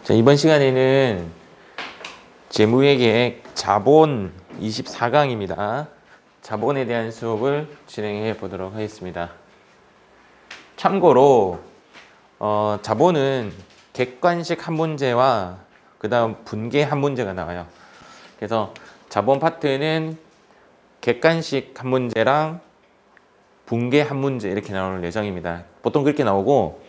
자, 이번 시간에는 재무회계 자본 24강입니다. 자본에 대한 수업을 진행해 보도록 하겠습니다. 참고로 자본은 객관식 한 문제와 그 다음 분계 한 문제가 나와요. 그래서 자본 파트는 객관식 한 문제랑 분계 한 문제 이렇게 나올 예정입니다. 보통 그렇게 나오고,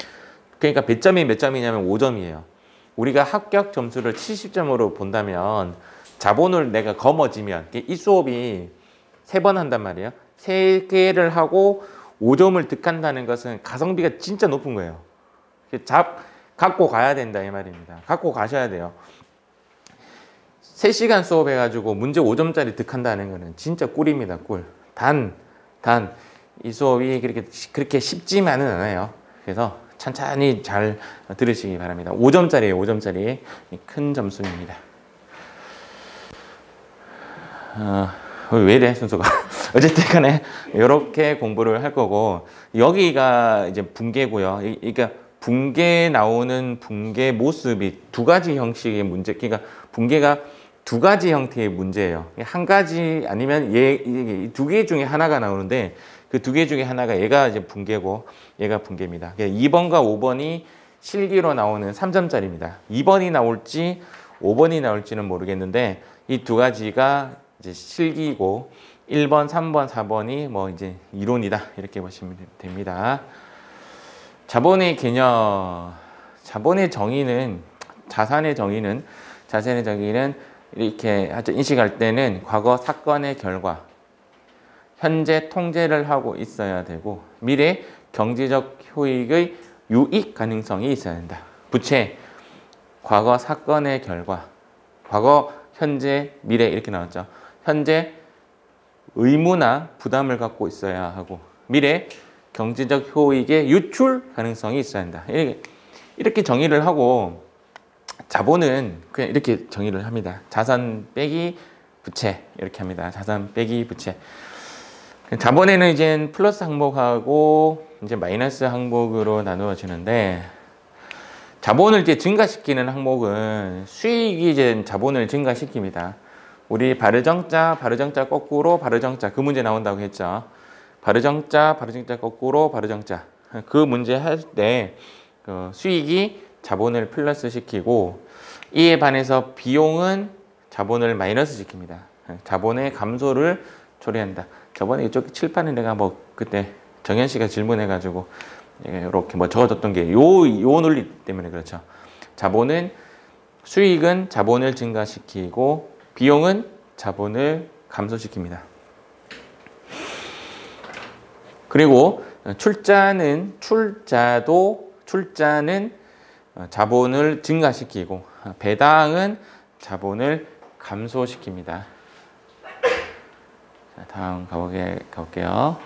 그러니까 몇 점이 몇 점이냐면 5점이에요. 우리가 합격 점수를 70점으로 본다면 자본을 내가 거머쥐면 이 수업이 3번 한단 말이에요. 3개를 하고 5점을 득한다는 것은 가성비가 진짜 높은 거예요. 갖고 가야 된다 이 말입니다. 갖고 가셔야 돼요. 3시간 수업해가지고 문제 5점짜리 득한다는 거는 진짜 꿀입니다. 꿀. 이 수업이 그렇게 쉽지만은 않아요. 그래서 천천히 잘 들으시기 바랍니다. 5점짜리예요. 5점짜리 큰 점수입니다. 왜 이래 순서가? 어쨌든 간에 이렇게 공부를 할 거고, 여기가 이제 분계고요. 그러니까 분계 나오는 분계 모습이 두 가지 형식의 문제, 그러니까 분계가 두 가지 형태의 문제예요. 한 가지 아니면 두 개 중에 하나가 나오는데, 그 두 개 중에 하나가 얘가 이제 분계고 얘가 분계입니다. 2번과 5번이 실기로 나오는 3점짜리입니다. 2번이 나올지 5번이 나올지는 모르겠는데 이 두 가지가 이제 실기고 1번, 3번, 4번이 뭐 이제 이론이다 이렇게 보시면 됩니다. 자본의 개념, 자본의 정의는 자산의 정의는 이렇게 인식할 때는 과거 사건의 결과, 현재 통제를 하고 있어야 되고, 미래 경제적 효익의 유익 가능성이 있어야 된다. 부채, 과거 사건의 결과, 과거, 현재, 미래 이렇게 나왔죠. 현재 의무나 부담을 갖고 있어야 하고, 미래 경제적 효익의 유출 가능성이 있어야 한다. 이렇게 정의를 하고, 자본은 그냥 이렇게 정의를 합니다. 자산 빼기 부채 이렇게 합니다. 자산 빼기 부채. 자본에는 이제 플러스 항목하고 이제 마이너스 항목으로 나누어지는데, 자본을 이제 증가시키는 항목은 수익이 이제 자본을 증가시킵니다. 우리 바르정자 거꾸로 바르정자 그 문제 나온다고 했죠. 바르정자 거꾸로 바르정자 그 문제 할 때 수익이 자본을 플러스 시키고, 이에 반해서 비용은 자본을 마이너스 시킵니다. 자본의 감소를 초래한다. 저번에 이쪽 칠판에 내가 뭐 그때 정현 씨가 질문해가지고 이렇게 뭐 적어줬던 게 요 논리 때문에 그렇죠. 수익은 자본을 증가시키고 비용은 자본을 감소시킵니다. 그리고 출자는 자본을 증가시키고 배당은 자본을 감소시킵니다. 자, 다음 가볼게요.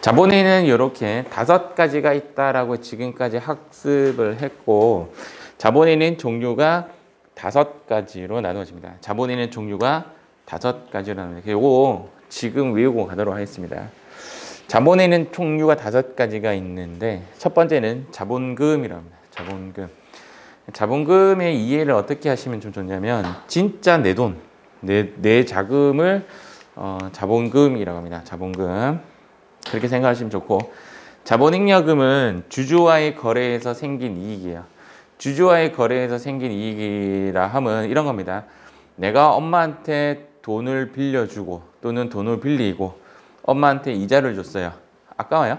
자본에는 이렇게 5가지가 있다라고 지금까지 학습을 했고, 자본에는 종류가 5가지로 나누어집니다. 자본에는 종류가 5가지로 나누어집니다. 이거 지금 외우고 가도록 하겠습니다. 자본에는 종류가 5가지가 있는데, 첫 번째는 자본금이라고 합니다. 자본금의 이해를 어떻게 하시면 좀 좋냐면, 진짜 내 돈, 내 자금을 자본금이라고 합니다. 자본금. 그렇게 생각하시면 좋고, 자본잉여금은 주주와의 거래에서 생긴 이익이에요. 주주와의 거래에서 생긴 이익이라 하면 이런 겁니다. 내가 엄마한테 돈을 빌려주고 또는 돈을 빌리고 엄마한테 이자를 줬어요. 아까워요?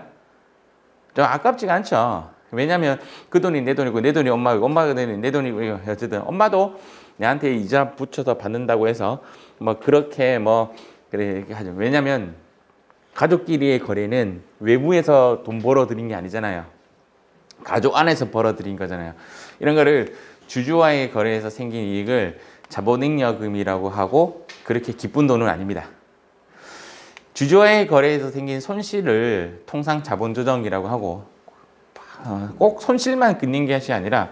좀 아깝지가 않죠. 왜냐하면 그 돈이 내 돈이고 내 돈이 엄마고 엄마가 내 돈이고, 어쨌든 엄마도 내한테 이자 붙여서 받는다고 해서 뭐 그렇게 그래 하죠. 왜냐하면 가족끼리의 거래는 외부에서 돈 벌어들인 게 아니잖아요. 가족 안에서 벌어들인 거잖아요. 이런 거를 주주와의 거래에서 생긴 이익을 자본잉여금이라고 하고, 그렇게 기쁜 돈은 아닙니다. 주주와의 거래에서 생긴 손실을 통상 자본조정이라고 하고, 꼭 손실만 끊는 것이 아니라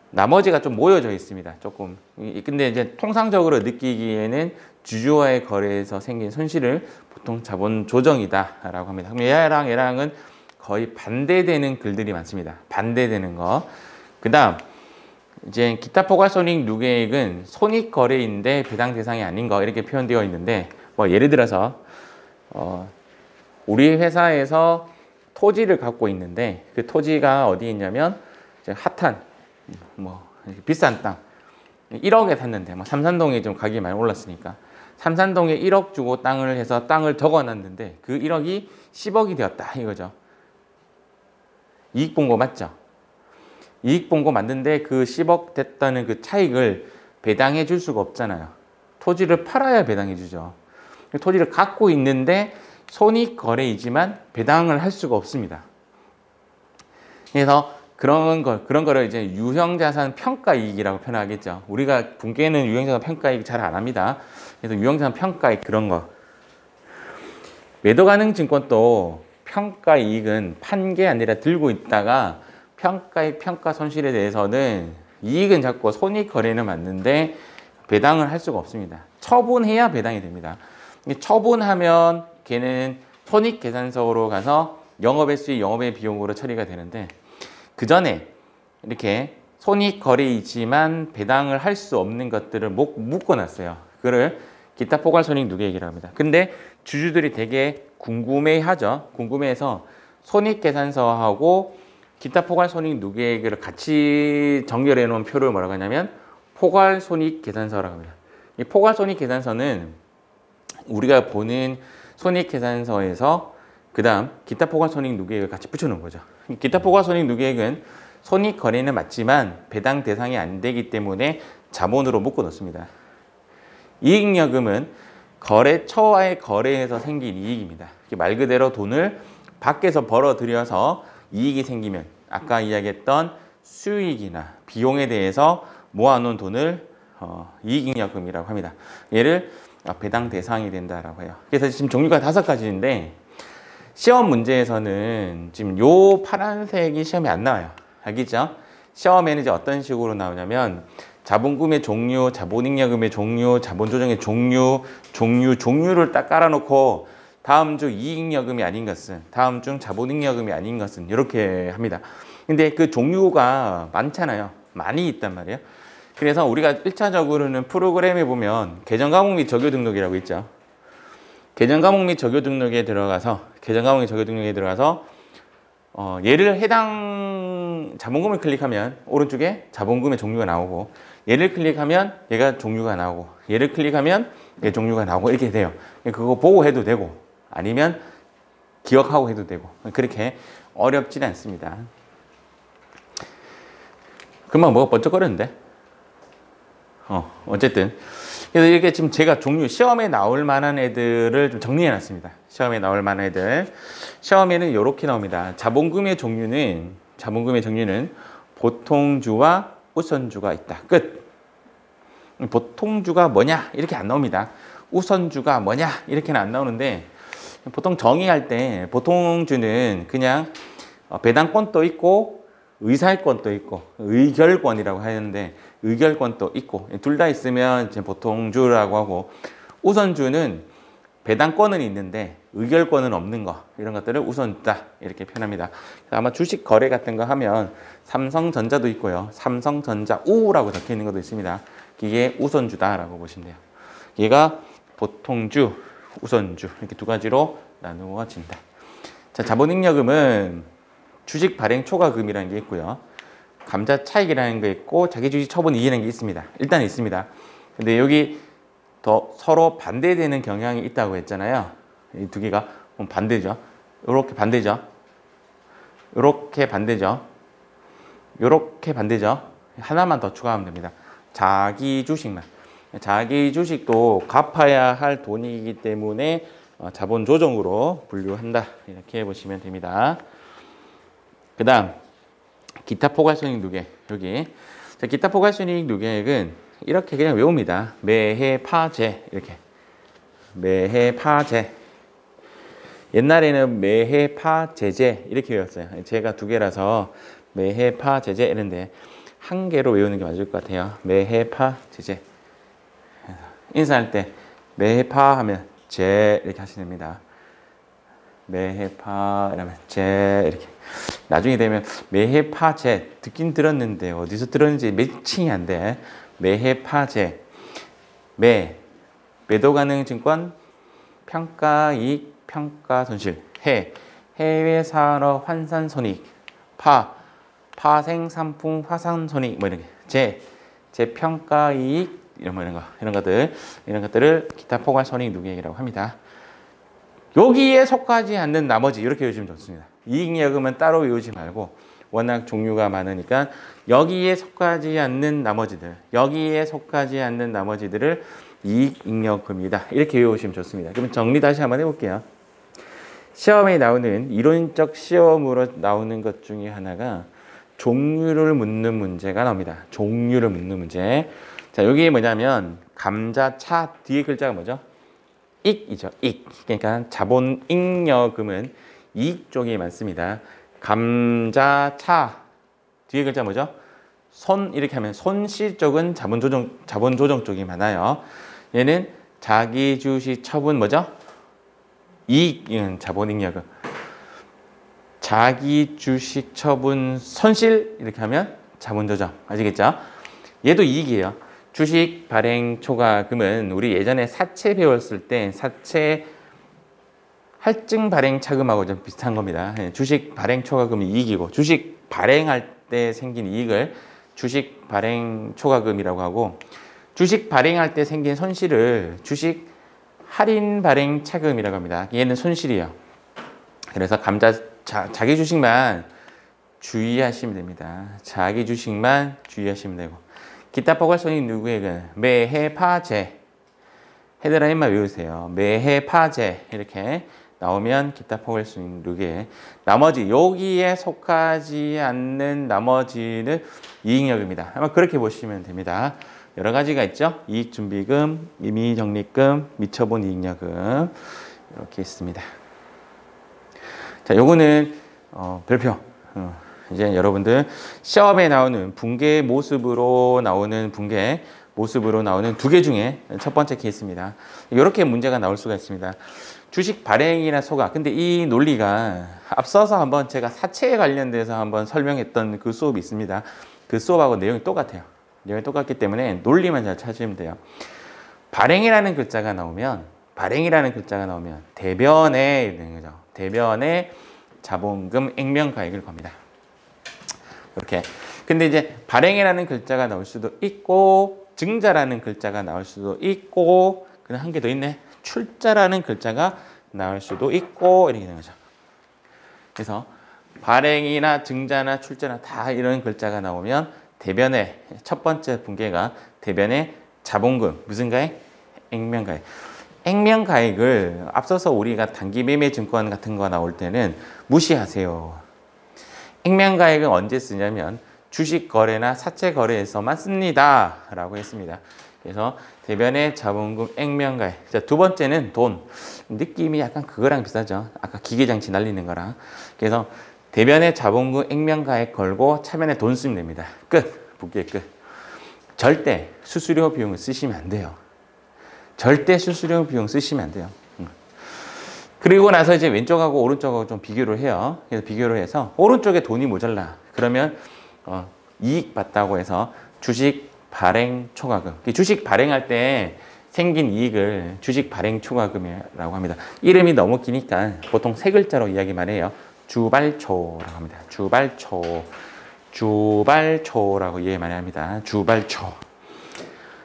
나머지가 좀 모여져 있습니다. 조금. 근데 이제 통상적으로 느끼기에는 주주와의 거래에서 생긴 손실을 보통 자본 조정이다라고 합니다. 그럼 얘랑은 거의 반대되는 글들이 많습니다. 반대되는 거. 그 다음 이제 기타 포괄손익 누계액은 손익거래인데 배당 대상이 아닌 거 이렇게 표현되어 있는데 뭐 예를 들어서 우리 회사에서 토지를 갖고 있는데 그 토지가 어디 있냐면 이제 핫한 뭐 비싼 땅 1억에 샀는데 뭐 삼산동에 좀 가격이 많이 올랐으니까 삼산동에 1억 주고 땅을 해서 땅을 적어놨는데 그 1억이 10억이 되었다 이거죠. 이익 본 거 맞죠? 이익 본 거 맞는데 그 10억 됐다는 그 차익을 배당해 줄 수가 없잖아요. 토지를 팔아야 배당해 주죠. 토지를 갖고 있는데 손익거래이지만 배당을 할 수가 없습니다. 그래서 그런 거를 이제 유형자산 평가이익이라고 표현하겠죠. 우리가 분께는 유형자산 평가이익 잘 안 합니다. 그래서 유형자산 평가이익 그런 거. 매도 가능 증권도 평가이익은 판 게 아니라 들고 있다가 평가이익, 평가 손실에 대해서는 이익은 잡고 손익거래는 맞는데 배당을 할 수가 없습니다. 처분해야 배당이 됩니다. 처분하면 걔는 손익계산서로 가서 영업의 수익, 영업의 비용으로 처리가 되는데 그 전에 이렇게 손익거래이지만 배당을 할 수 없는 것들을 묶어놨어요. 그거를 기타 포괄손익 누계액이라고 합니다. 근데 주주들이 되게 궁금해하죠. 궁금해해서 손익계산서하고 기타 포괄손익 누계액을 같이 정렬해 놓은 표를 뭐라고 하냐면 포괄손익계산서라고 합니다. 이 포괄손익계산서는 우리가 보는 손익계산서에서 그 다음 기타 포괄손익 누계액을 같이 붙여놓은 거죠. 기타 포괄손익 누계액은 손익거래는 맞지만 배당 대상이 안 되기 때문에 자본으로 묶어 놓습니다. 이익여금은 거래처와의 거래에서 생긴 이익입니다. 말 그대로 돈을 밖에서 벌어들여서 이익이 생기면 아까 이야기했던 수익이나 비용에 대해서 모아놓은 돈을 이익여금이라고 합니다. 얘를 배당 대상이 된다라고 해요. 그래서 지금 종류가 5가지인데 시험 문제에서는 지금 요 파란색이 시험에 안 나와요. 알겠죠? 시험에는 이제 어떤 식으로 나오냐면 자본금의 종류, 자본잉여금의 종류, 자본조정의 종류를 딱 깔아놓고 다음 주 이익여금이 아닌 것은, 다음 주 자본잉여금이 아닌 것은 이렇게 합니다. 근데 그 종류가 많잖아요. 많이 있단 말이에요. 그래서 우리가 1차적으로는 프로그램에 보면 계정과목 및 적요 등록이라고 있죠. 계정과목 및 적요 등록에 들어가서 얘를 해당 자본금을 클릭하면 오른쪽에 자본금의 종류가 나오고 얘를 클릭하면 얘가 종류가 나오고 얘를 클릭하면 얘 종류가 나오고 이렇게 돼요. 그거 보고 해도 되고 아니면 기억하고 해도 되고 그렇게 어렵지는 않습니다. 금방 뭐가 번쩍거렸는데? 어쨌든 그래서 이렇게 지금 제가 종류 시험에 나올 만한 애들을 좀 정리해 놨습니다. 시험에 나올 만한 애들. 시험에는 이렇게 나옵니다. 자본금의 종류는 보통주와 우선주가 있다. 끝. 보통주가 뭐냐? 이렇게 안 나옵니다. 우선주가 뭐냐? 이렇게는 안 나오는데 보통 정의할 때 보통주는 그냥 배당권도 있고 의사일권도 있고 의결권이라고 하는데 의결권도 있고 둘 다 있으면 이제 보통주라고 하고 우선주는 배당권은 있는데 의결권은 없는 거 이런 것들을 우선주다 이렇게 표현합니다. 아마 주식 거래 같은 거 하면 삼성전자도 있고요. 삼성전자 우라고 적혀 있는 것도 있습니다. 이게 우선주다라고 보시면 돼요. 얘가 보통주, 우선주 이렇게 2가지로 나누어진다. 자, 자본잉여금은 주식 발행 초과금이라는 게 있고요. 감자 차익이라는 게 있고 자기 주식 처분 이익이라는 게 있습니다. 일단 있습니다. 근데 여기 더 서로 반대되는 경향이 있다고 했잖아요. 이 2개가 반대죠. 요렇게 반대죠. 요렇게 반대죠. 요렇게 반대죠. 하나만 더 추가하면 됩니다. 자기 주식만. 자기 주식도 갚아야 할 돈이기 때문에 자본 조정으로 분류한다. 이렇게 보시면 됩니다. 그 다음 기타 포괄손익 누계 여기 자, 기타 포괄손익 누계액은 이렇게 그냥 외웁니다. 매해 파재 이렇게 매해 파재 옛날에는 매해 파재재 이렇게 외웠어요. 제가 2개라서 매해 파재재 이런데 1개로 외우는 게 맞을 것 같아요. 매해 파재재 인사할 때 매해 파 하면 재 이렇게 하시면 됩니다. 매해 파 이러면 재 이렇게 나중에 되면 매해파재 듣긴 들었는데 어디서 들었는지 매칭이 안 돼. 매해파재 매도가능증권 평가이익 평가손실 해외 산업 환산 손익 파생상품 화산 손익 뭐 이런 게 재평가이익 이런 것들을 기타 포괄 손익 누계액이라고 합니다. 여기에 속하지 않는 나머지 이렇게 외우시면 좋습니다. 이익여금은 따로 외우지 말고 워낙 종류가 많으니까 여기에 속하지 않는 나머지들을 이익잉여금이다. 이렇게 외우시면 좋습니다. 그럼 정리 다시 한번 해볼게요. 시험에 나오는 이론적 시험으로 나오는 것 중에 하나가 종류를 묻는 문제가 나옵니다. 종류를 묻는 문제. 자, 여기 뭐냐면 감자, 차 뒤에 글자가 뭐죠? 익이죠. 익. 그러니까 자본잉여금은 이익 쪽이 많습니다. 감자, 차 뒤에 글자 뭐죠? 손 이렇게 하면 손실 쪽은 자본 조정 쪽이 많아요. 얘는 자기 주식 처분 뭐죠? 이익은 자본잉여금. 자기 주식 처분 손실 이렇게 하면 자본 조정. 아시겠죠? 얘도 이익이에요. 주식 발행 초과금은 우리 예전에 사채 배웠을 때 사채 할증 발행 차금하고 좀 비슷한 겁니다. 주식 발행 초과금이 이익이고 주식 발행할 때 생긴 이익을 주식 발행 초과금이라고 하고 주식 발행할 때 생긴 손실을 주식 할인 발행 차금이라고 합니다. 얘는 손실이에요. 그래서 자기 주식만 주의하시면 됩니다. 자기 주식만 주의하시면 되고 기타 포괄손익 누구액은 매해파재 헤드라인만 외우세요. 매해파재 이렇게 나오면 기타 포괄손익 누구액 나머지 여기에 속하지 않는 나머지는 이익여금이다. 아마 그렇게 보시면 됩니다. 여러 가지가 있죠. 이익준비금, 임의적립금, 미처분 이익여금 이렇게 있습니다. 자, 요거는 별표. 이제 여러분들 시험에 나오는 붕괴 모습으로 나오는 두 개 중에 첫 번째 케이스입니다. 이렇게 문제가 나올 수가 있습니다. 주식 발행이나 소각. 근데 이 논리가 앞서서 한번 제가 사채에 관련돼서 한번 설명했던 그 수업이 있습니다. 그 수업하고 내용이 똑같아요. 내용이 똑같기 때문에 논리만 잘 찾으면 돼요. 발행이라는 글자가 나오면 대변에 되는 거죠. 대변에 자본금 액면가액을 겁니다. 이렇게. 근데 이제 발행이라는 글자가 나올 수도 있고 증자라는 글자가 나올 수도 있고 그냥 한 개 더 있네. 출자라는 글자가 나올 수도 있고 이렇게 되는 거죠. 그래서 발행이나 증자나 출자나 다 이런 글자가 나오면 대변에 첫 번째 붕괴가 대변에 자본금 무슨 가액? 액면가액. 액면가액을 앞서서 우리가 단기매매증권 같은 거 나올 때는 무시하세요. 액면가액은 언제 쓰냐면 주식거래나 사채거래에서만 씁니다 라고 했습니다. 그래서 대변의 자본금 액면가액. 자, 두 번째는 돈. 느낌이 약간 그거랑 비슷하죠. 아까 기계장치 날리는 거랑. 그래서 대변의 자본금 액면가액 걸고 차변에 돈 쓰면 됩니다. 끝. 붕괴 끝. 절대 수수료 비용을 쓰시면 안 돼요. 절대 수수료 비용 쓰시면 안 돼요. 그리고 나서 이제 왼쪽하고 오른쪽하고 좀 비교를 해요. 그래서 비교를 해서 오른쪽에 돈이 모자라. 그러면 이익 받다고 해서 주식 발행 초과금. 주식 발행할 때 생긴 이익을 주식 발행 초과금이라고 합니다. 이름이 너무 기니까 보통 세 글자로 이야기만 해요. 주발초라고 합니다. 주발초라고 이해 많이 합니다. 주발초.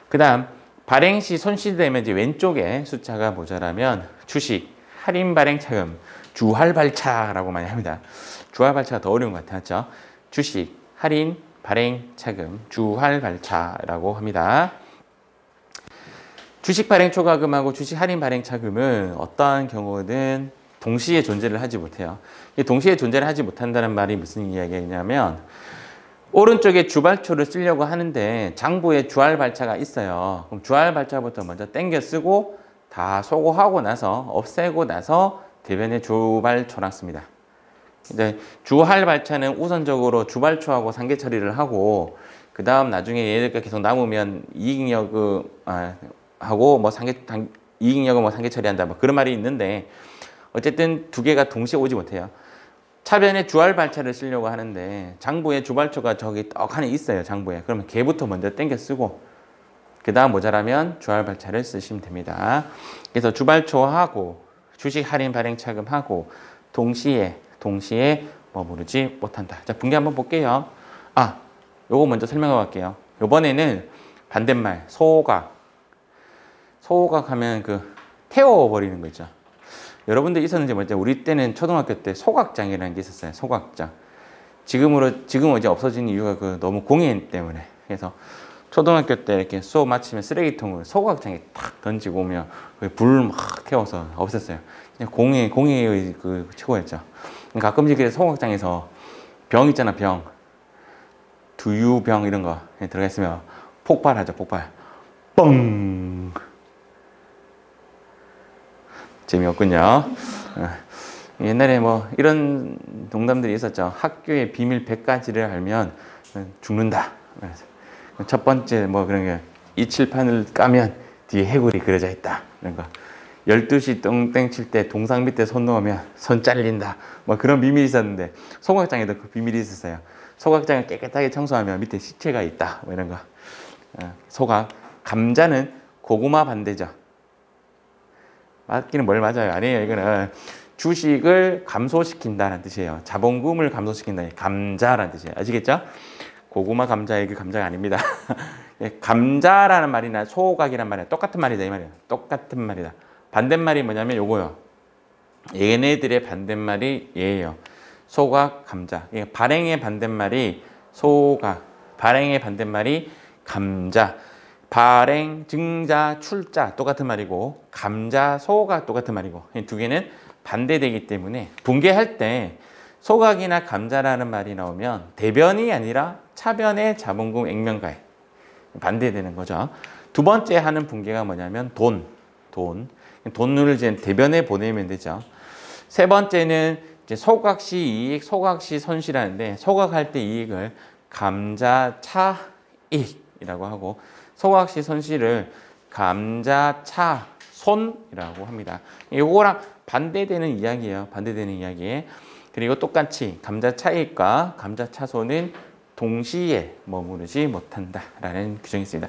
그 다음 발행 시 손실되면 이제 왼쪽에 숫자가 모자라면 주식 할인 발행 차금, 주할발차라고 많이 합니다. 주할발차가 더 어려운 것 같았죠. 주식 할인 발행 차금, 주할발차라고 합니다. 주식 발행 초과금하고 주식 할인 발행 차금은 어떠한 경우든 동시에 존재를 하지 못해요. 동시에 존재를 하지 못한다는 말이 무슨 이야기냐면 오른쪽에 주발초를 쓰려고 하는데 장부에 주할발차가 있어요. 그럼 주할발차부터 먼저 땡겨 쓰고 다 소거하고 나서 없애고 나서 대변에 주발초랑 씁니다. 근데 주할발차는 우선적으로 주발초하고 상계 처리를 하고 그 다음 나중에 얘네가 계속 남으면 이익여금 하고 뭐 이익여금 뭐 상계 처리한다 뭐 그런 말이 있는데 어쨌든 두 개가 동시에 오지 못해요. 차변에 주알발차를 쓰려고 하는데 장부에 주발초가 저기 떡하니 있어요. 장부에. 그러면 개부터 먼저 땡겨 쓰고 그 다음 모자라면 주알발차를 쓰시면 됩니다. 그래서 주발초하고 주식 할인 발행 차금하고 동시에 머무르지 못한다. 자, 분개 한번 볼게요. 요거 먼저 설명하고 갈게요. 요번에는 반대말 소각 하면 그 태워버리는 거 있죠. 여러분들 있었는지 모르겠지만 우리 때는 초등학교 때 소각장이라는 게 있었어요. 소각장. 지금은 이제 없어진 이유가 그 너무 공해 때문에. 그래서 초등학교 때 이렇게 수업 마치면 쓰레기통을 소각장에 탁 던지고 오면 불 막 태워서 없앴어요. 그냥 공해의 그 최고였죠. 가끔씩 그래서 소각장에서 병 있잖아, 병. 두유병 이런 거 들어가 있으면 폭발하죠, 폭발. 뻥! 재미없군요. 옛날에 뭐 이런 농담들이 있었죠. 학교의 비밀 100가지를 알면 죽는다. 첫 번째 뭐 그런 게 이 칠판을 까면 뒤에 해골이 그려져 있다. 이런 거. 12시 똥땡 칠 때 동상 밑에 손 넣으면 손 잘린다. 뭐 그런 비밀이 있었는데 소각장에도 그 비밀이 있었어요. 소각장을 깨끗하게 청소하면 밑에 시체가 있다. 뭐 이런 거. 소각. 감자는 고구마 반대죠. 맞기는 뭘 맞아요. 아니에요. 이거는 주식을 감소시킨다는 뜻이에요. 자본금을 감소시킨다. 감자라는 뜻이에요. 아시겠죠? 고구마 감자의 그 감자가 아닙니다. 감자라는 말이나 소각이란 말이야. 똑같은 말이다. 이 말이에요. 똑같은 말이다. 반대말이 뭐냐면 요거요. 얘네들의 반대말이 얘예요. 소각, 감자. 발행의 반대말이 소각. 발행의 반대말이 감자. 발행, 증자, 출자 똑같은 말이고 감자, 소각 똑같은 말이고 이 두 개는 반대되기 때문에 분개할 때 소각이나 감자라는 말이 나오면 대변이 아니라 차변의 자본금 액면가에 반대되는 거죠. 두 번째 하는 분개가 뭐냐면 돈을 이제 대변에 보내면 되죠. 세 번째는 이제 소각시 이익, 소각시 손실하는데 소각할 때 이익을 감자 차익이라고 하고 소각시 손실을 감자 차손이라고 합니다. 이거랑 반대되는 이야기예요. 반대되는 이야기. 그리고 똑같이 감자 차익과 감자 차손은 동시에 머무르지 못한다라는 규정이 있습니다.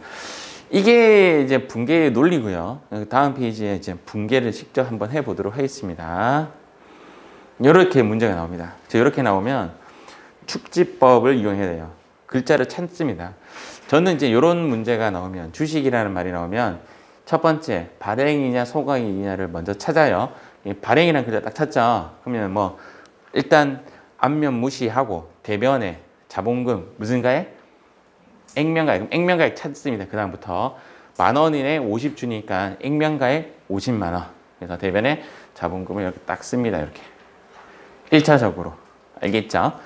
이게 이제 분개의 논리고요. 다음 페이지에 이제 분개를 직접 한번 해보도록 하겠습니다. 이렇게 문제가 나옵니다. 이렇게 나오면 축지법을 이용해야 돼요. 글자를 찾습니다. 저는 이제 이런 문제가 나오면 주식이라는 말이 나오면 첫 번째 발행이냐 소각이냐를 먼저 찾아요. 발행이라는 글자 딱 찾죠. 그러면 뭐 일단 앞면 무시하고 대변에 자본금 무슨가에 액면가액, 액면가액 찾습니다. 그 다음부터 만원 이내 50 주니까 액면가액 50만 원. 그래서 대변에 자본금을 이렇게 딱 씁니다. 이렇게 1차적으로 알겠죠?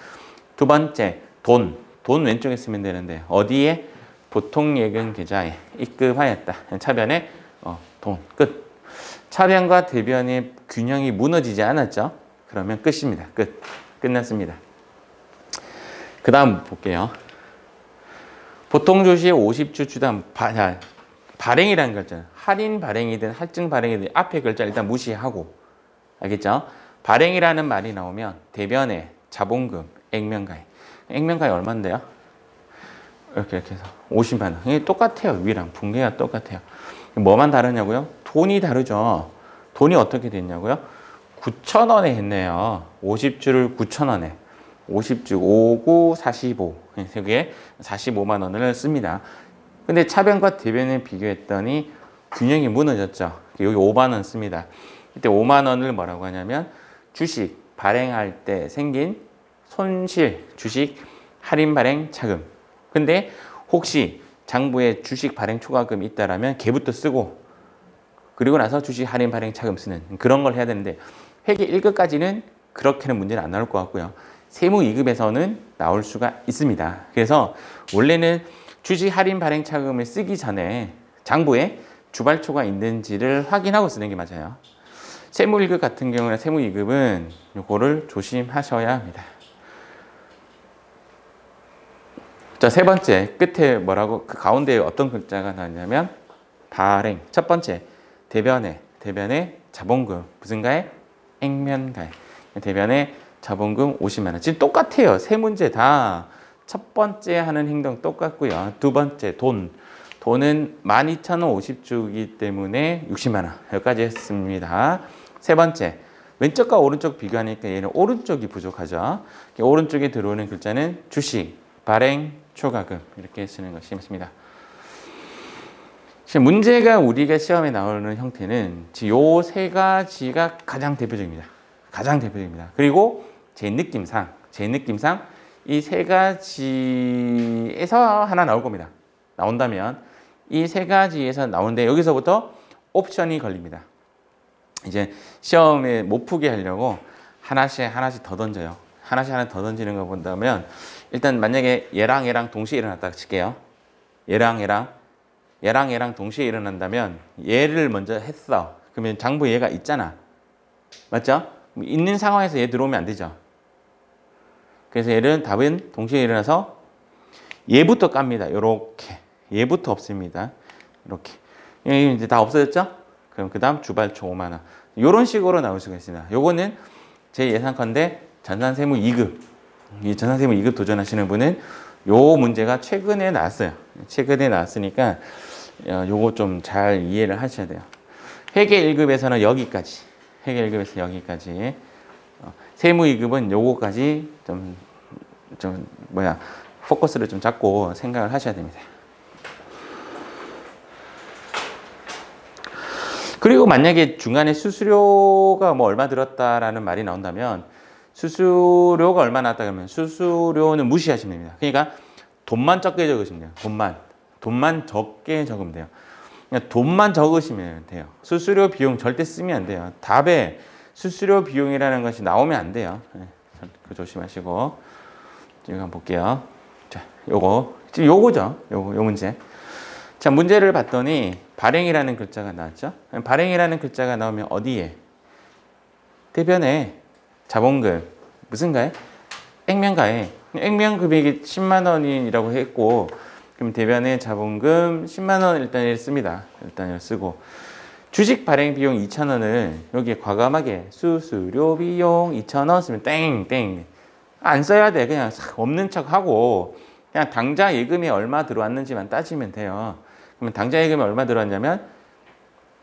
두 번째 돈 왼쪽에 쓰면 되는데 어디에? 보통예금 계좌에 입금하였다. 차변에 돈 끝. 차변과 대변의 균형이 무너지지 않았죠? 그러면 끝입니다. 끝났습니다. 그 다음 볼게요. 보통 조시에 50주 주담 발행이라는 글자. 할인 발행이든 할증 발행이든 앞에 글자 일단 무시하고 알겠죠? 발행이라는 말이 나오면 대변에 자본금, 액면가액. 액면가액 얼마인데요? 이렇게 해서 50만 원. 이게 똑같아요. 위랑 분개가 똑같아요. 뭐만 다르냐고요? 돈이 다르죠. 돈이 어떻게 됐냐고요? 9,000원에 했네요. 50주를 9,000원에. 50주 59, 45. 여기에 45만 원을 씁니다. 근데 차변과 대변을 비교했더니 균형이 무너졌죠. 여기 5만 원 씁니다. 이때 5만 원을 뭐라고 하냐면 주식 발행할 때 생긴 손실, 주식 할인 발행 차금. 근데 혹시 장부에 주식 발행 초과금이 있다라면 걔부터 쓰고 그리고 나서 주식 할인 발행 차금 쓰는 그런 걸 해야 되는데 회계 1급까지는 그렇게는 문제는 안 나올 것 같고요. 세무 2급에서는 나올 수가 있습니다. 그래서 원래는 주식 할인 발행 차금을 쓰기 전에 장부에 주발초가 있는지를 확인하고 쓰는 게 맞아요. 세무 1급 같은 경우는 세무 2급은 이거를 조심하셔야 합니다. 자, 세 번째 끝에 뭐라고 그 가운데에 어떤 글자가 나왔냐면 발행. 첫 번째 대변에 자본금 무슨가에 액면가에 대변에 자본금 50만 원. 지금 똑같아요. 세 문제 다 첫 번째 하는 행동 똑같고요. 두 번째 돈은 12,000원 50주기 때문에 60만 원. 여기까지 했습니다. 세 번째 왼쪽과 오른쪽 비교하니까 얘는 오른쪽이 부족하죠. 오른쪽에 들어오는 글자는 주식, 발행, 초과금 이렇게 쓰는 것이 맞습니다. 문제가 우리가 시험에 나오는 형태는 요 세 가지가 가장 대표적입니다. 가장 대표적입니다. 그리고 제 느낌상 이 세 가지에서 하나 나올 겁니다. 나온다면 이 세 가지에서 나오는데 여기서부터 옵션이 걸립니다. 이제 시험에 못 푸게 하려고 하나씩 더 던져요. 하나씩 더 던지는 거 본다면 일단 만약에 얘랑 동시에 일어났다 칠게요. 얘랑 동시에 일어난다면 얘를 먼저 했어. 그러면 장부 얘가 있잖아. 맞죠? 있는 상황에서 얘 들어오면 안 되죠. 그래서 얘는 답은 동시에 일어나서 얘부터 깝니다. 요렇게. 얘부터 없습니다. 이렇게. 이제 다 없어졌죠? 그럼 그 다음 주발초 5만 원. 요런 식으로 나올 수가 있습니다. 요거는 제 예상컨대 전산세무 2급. 이 전산세무 2급 도전하시는 분은 요 문제가 최근에 나왔어요. 최근에 나왔으니까 요거 좀 잘 이해를 하셔야 돼요. 회계 1급에서는 여기까지. 회계 1급에서 여기까지. 세무 2급은 요거까지 포커스를 좀 잡고 생각을 하셔야 됩니다. 그리고 만약에 중간에 수수료가 뭐 얼마 들었다라는 말이 나온다면 수수료가 얼마 나왔다 그러면 수수료는 무시하시면 됩니다. 그러니까 돈만 적게 적으시면 돼요. 돈만 적게 적으면 돼요. 그냥 돈만 적으시면 돼요. 수수료 비용 절대 쓰면 안 돼요. 답에 수수료 비용이라는 것이 나오면 안 돼요. 그거 조심하시고. 지금 한번 볼게요. 자, 지금 요거죠. 요 문제. 자, 문제를 봤더니 발행이라는 글자가 나왔죠. 발행이라는 글자가 나오면 어디에? 대변에 자본금 무슨가에? 액면가에. 액면금액이 10만 원이라고 했고 그럼 대변에 자본금 10만 원 일단 씁니다. 일단 쓰고 주식 발행 비용 2,000원을 여기에 과감하게 수수료 비용 2,000원 쓰면 땡. 안 써야 돼. 그냥 없는 척 하고 그냥 당좌 예금이 얼마 들어왔는지만 따지면 돼요. 그러면 당좌 예금이 얼마 들어왔냐면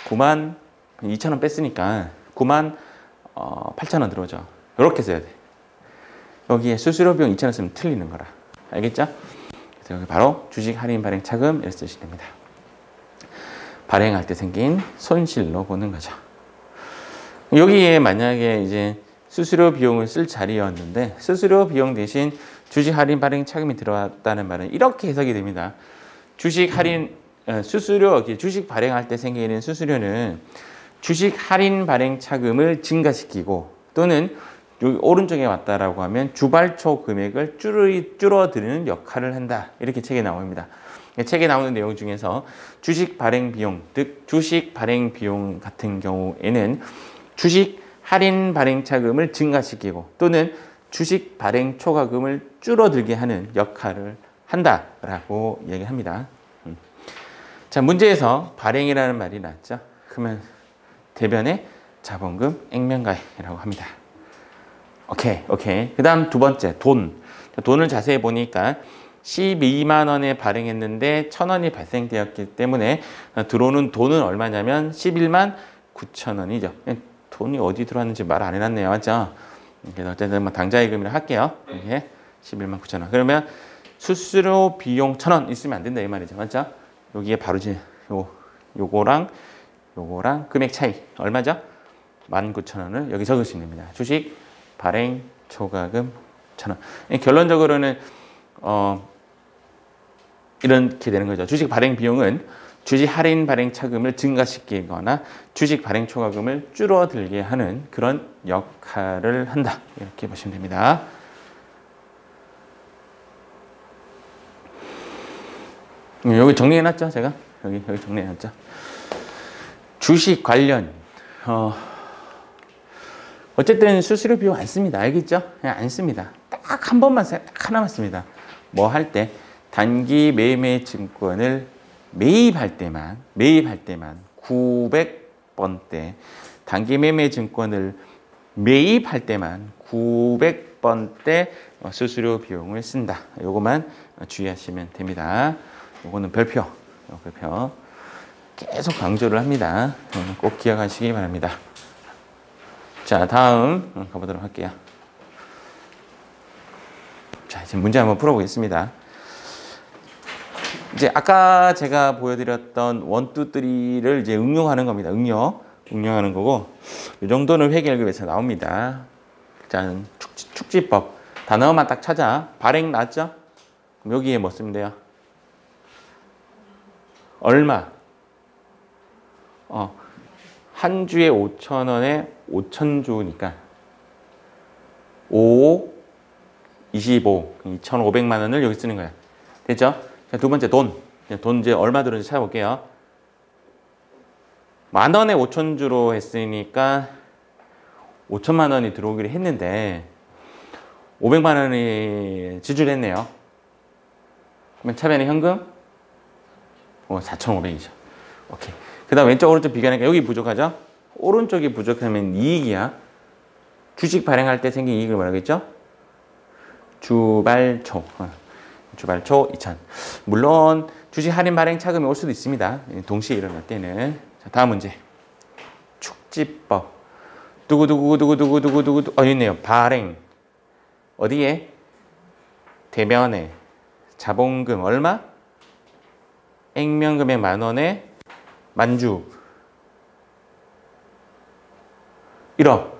9만 2,000원 뺐으니까 9만 8,000원 들어오죠. 이렇게 써야 돼. 여기에 수수료 비용 2,000원 쓰면 틀리는 거라. 알겠죠? 그래서 여기 바로 주식 할인 발행 차금 이렇게 쓰시면 됩니다. 발행할 때 생긴 손실로 보는 거죠. 여기에 만약에 이제 수수료 비용을 쓸 자리였는데 수수료 비용 대신 주식 할인 발행 차금이 들어왔다는 말은 이렇게 해석이 됩니다. 주식 할인 수수료 주식 발행할 때 생기는 수수료는 주식 할인 발행 차금을 증가시키고 또는 여기 오른쪽에 왔다라고 하면 주발초 금액을 줄어드리는 역할을 한다. 이렇게 책에 나옵니다. 책에 나오는 내용 중에서 주식 발행 비용, 즉 주식 발행 비용 같은 경우에는 주식 할인 발행 차금을 증가시키고 또는 주식 발행 초과금을 줄어들게 하는 역할을 한다라고 얘기합니다. 자, 문제에서 발행이라는 말이 나왔죠. 그러면 대변에 자본금 액면가액이라고 합니다. 오케이. 그 다음 두 번째, 돈을 자세히 보니까 12만 원에 발행했는데 1,000원이 발생되었기 때문에 들어오는 돈은 얼마냐면 11만 9천 원이죠. 돈이 어디 들어왔는지 말 안 해놨네요. 맞죠? 그래서 어쨌든 뭐 당좌예금이라 할게요. 이게 11만 9천 원. 그러면 수수료 비용 1,000원 있으면 안 된다 이 말이죠. 맞죠? 여기에 바로 요거랑 금액 차이 얼마죠? 19,000원을 여기 적으시면 됩니다. 주식 발행 초과금 1,000원. 결론적으로는 이렇게 되는 거죠. 주식 발행 비용은 주식 할인 발행 차금을 증가시키거나 주식 발행 초과금을 줄어들게 하는 그런 역할을 한다. 이렇게 보시면 됩니다. 여기 정리해놨죠, 제가? 여기 정리해놨죠. 주식 관련 어쨌든 수수료 비용 안 씁니다. 알겠죠? 그냥 안 씁니다. 딱 한 번만, 하나만 씁니다. 뭐 할 때 단기 매매 증권을 매입할 때만 900번대 단기 매매 증권을 매입할 때만 900번대 수수료 비용을 쓴다. 요것만 주의하시면 됩니다. 요거는 별표. 별표. 계속 강조를 합니다. 꼭 기억하시기 바랍니다. 자, 다음 가보도록 할게요. 자, 이제 문제 한번 풀어보겠습니다. 이제 아까 제가 보여드렸던 1, 2, 3를 이제 응용하는 겁니다. 응용하는 거고, 이 정도는 회계하기 위해서 나옵니다. 자, 축지법. 단어만 딱 찾아. 발행 나왔죠? 그럼 여기에 뭐 쓰면 돼요? 얼마? 한 주에 5,000원에 5,000주니까 5, 25, 2,500만 원을 여기 쓰는 거야. 됐죠? 자, 두 번째 돈. 돈 이제 얼마 들었는지 찾아볼게요. 10,000원에 5,000주로 했으니까 5천만 원이 들어오기로 했는데 500만 원이 지출했네요. 그러면 차변의 현금? 4,500이죠. 오케이. 그 다음 왼쪽 오른쪽 비교하니까 여기 부족하죠? 오른쪽이 부족하면 이익이야. 주식 발행할 때 생긴 이익을 뭐라고 했죠? 주발초. 주발초 2,000. 물론 주식 할인 발행 차금이 올 수도 있습니다. 동시에 일어날 때는. 자, 다음 문제. 축지법. 두구두구두구두구두구두구. 여기 있네요. 발행. 어디에? 대변에. 자본금 얼마? 액면금액 10,000원에 만주 1억.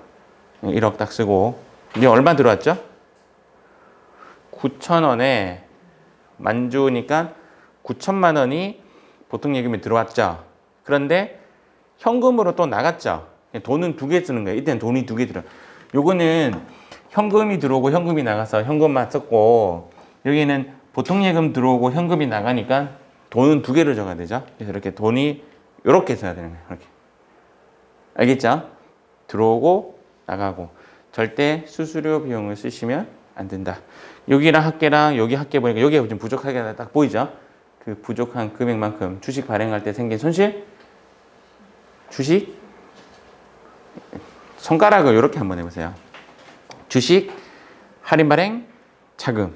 1억 딱 쓰고. 이게 얼마 들어왔죠? 9,000원에 만주니까 9천만 원이 보통 예금에 들어왔죠. 그런데 현금으로 또 나갔죠. 돈은 2개 쓰는 거예요. 이때는 돈이 2개 들어. 요거는 현금이 들어오고 현금이 나가서 현금만 썼고, 여기는 보통 예금 들어오고 현금이 나가니까 돈은 2개를 적어야 되죠. 그래서 이렇게 돈이 이렇게 써야 되는 거예요. 이렇게. 알겠죠? 들어오고 나가고. 절대 수수료 비용을 쓰시면 안 된다. 여기랑 합계랑 여기 합계 보니까 여기가 좀 부족하게 딱 보이죠? 그 부족한 금액만큼 주식 발행할 때 생긴 손실? 주식? 손가락을 이렇게 한번 해보세요. 주식, 할인 발행, 차금.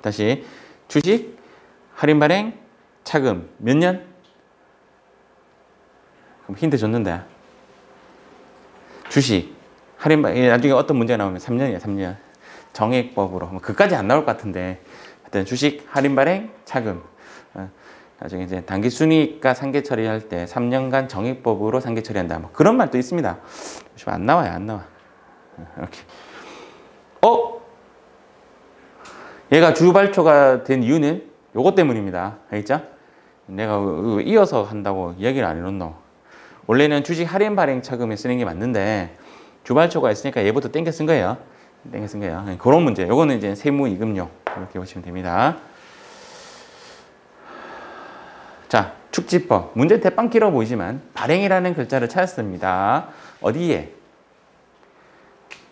다시 주식, 할인 발행, 차금. 몇 년? 그럼 힌트 줬는데. 주식, 할인 발행, 나중에 어떤 문제가 나오면 3년이야, 3년. 정액법으로. 그까지 안 나올 것 같은데. 하여튼 주식, 할인 발행, 차금. 나중에 이제 단기 순이익과 상계 처리할 때 3년간 정액법으로 상계 처리한다. 뭐 그런 말도 있습니다. 안 나와요, 안 나와. 이렇게. 얘가 주발초가 된 이유는 요것 때문입니다. 알겠죠? 내가 이어서 한다고 이야기를 안 해놓노. 원래는 주식 할인 발행 차금에 쓰는 게 맞는데 주발초가 있으니까 얘부터 땡겨 쓴 거예요. 땡겨 쓴 거예요. 그런 문제. 요거는 이제 세무 이금용 이렇게 보시면 됩니다. 자, 축지법. 문제 대빵 길어 보이지만 발행이라는 글자를 찾았습니다. 어디에?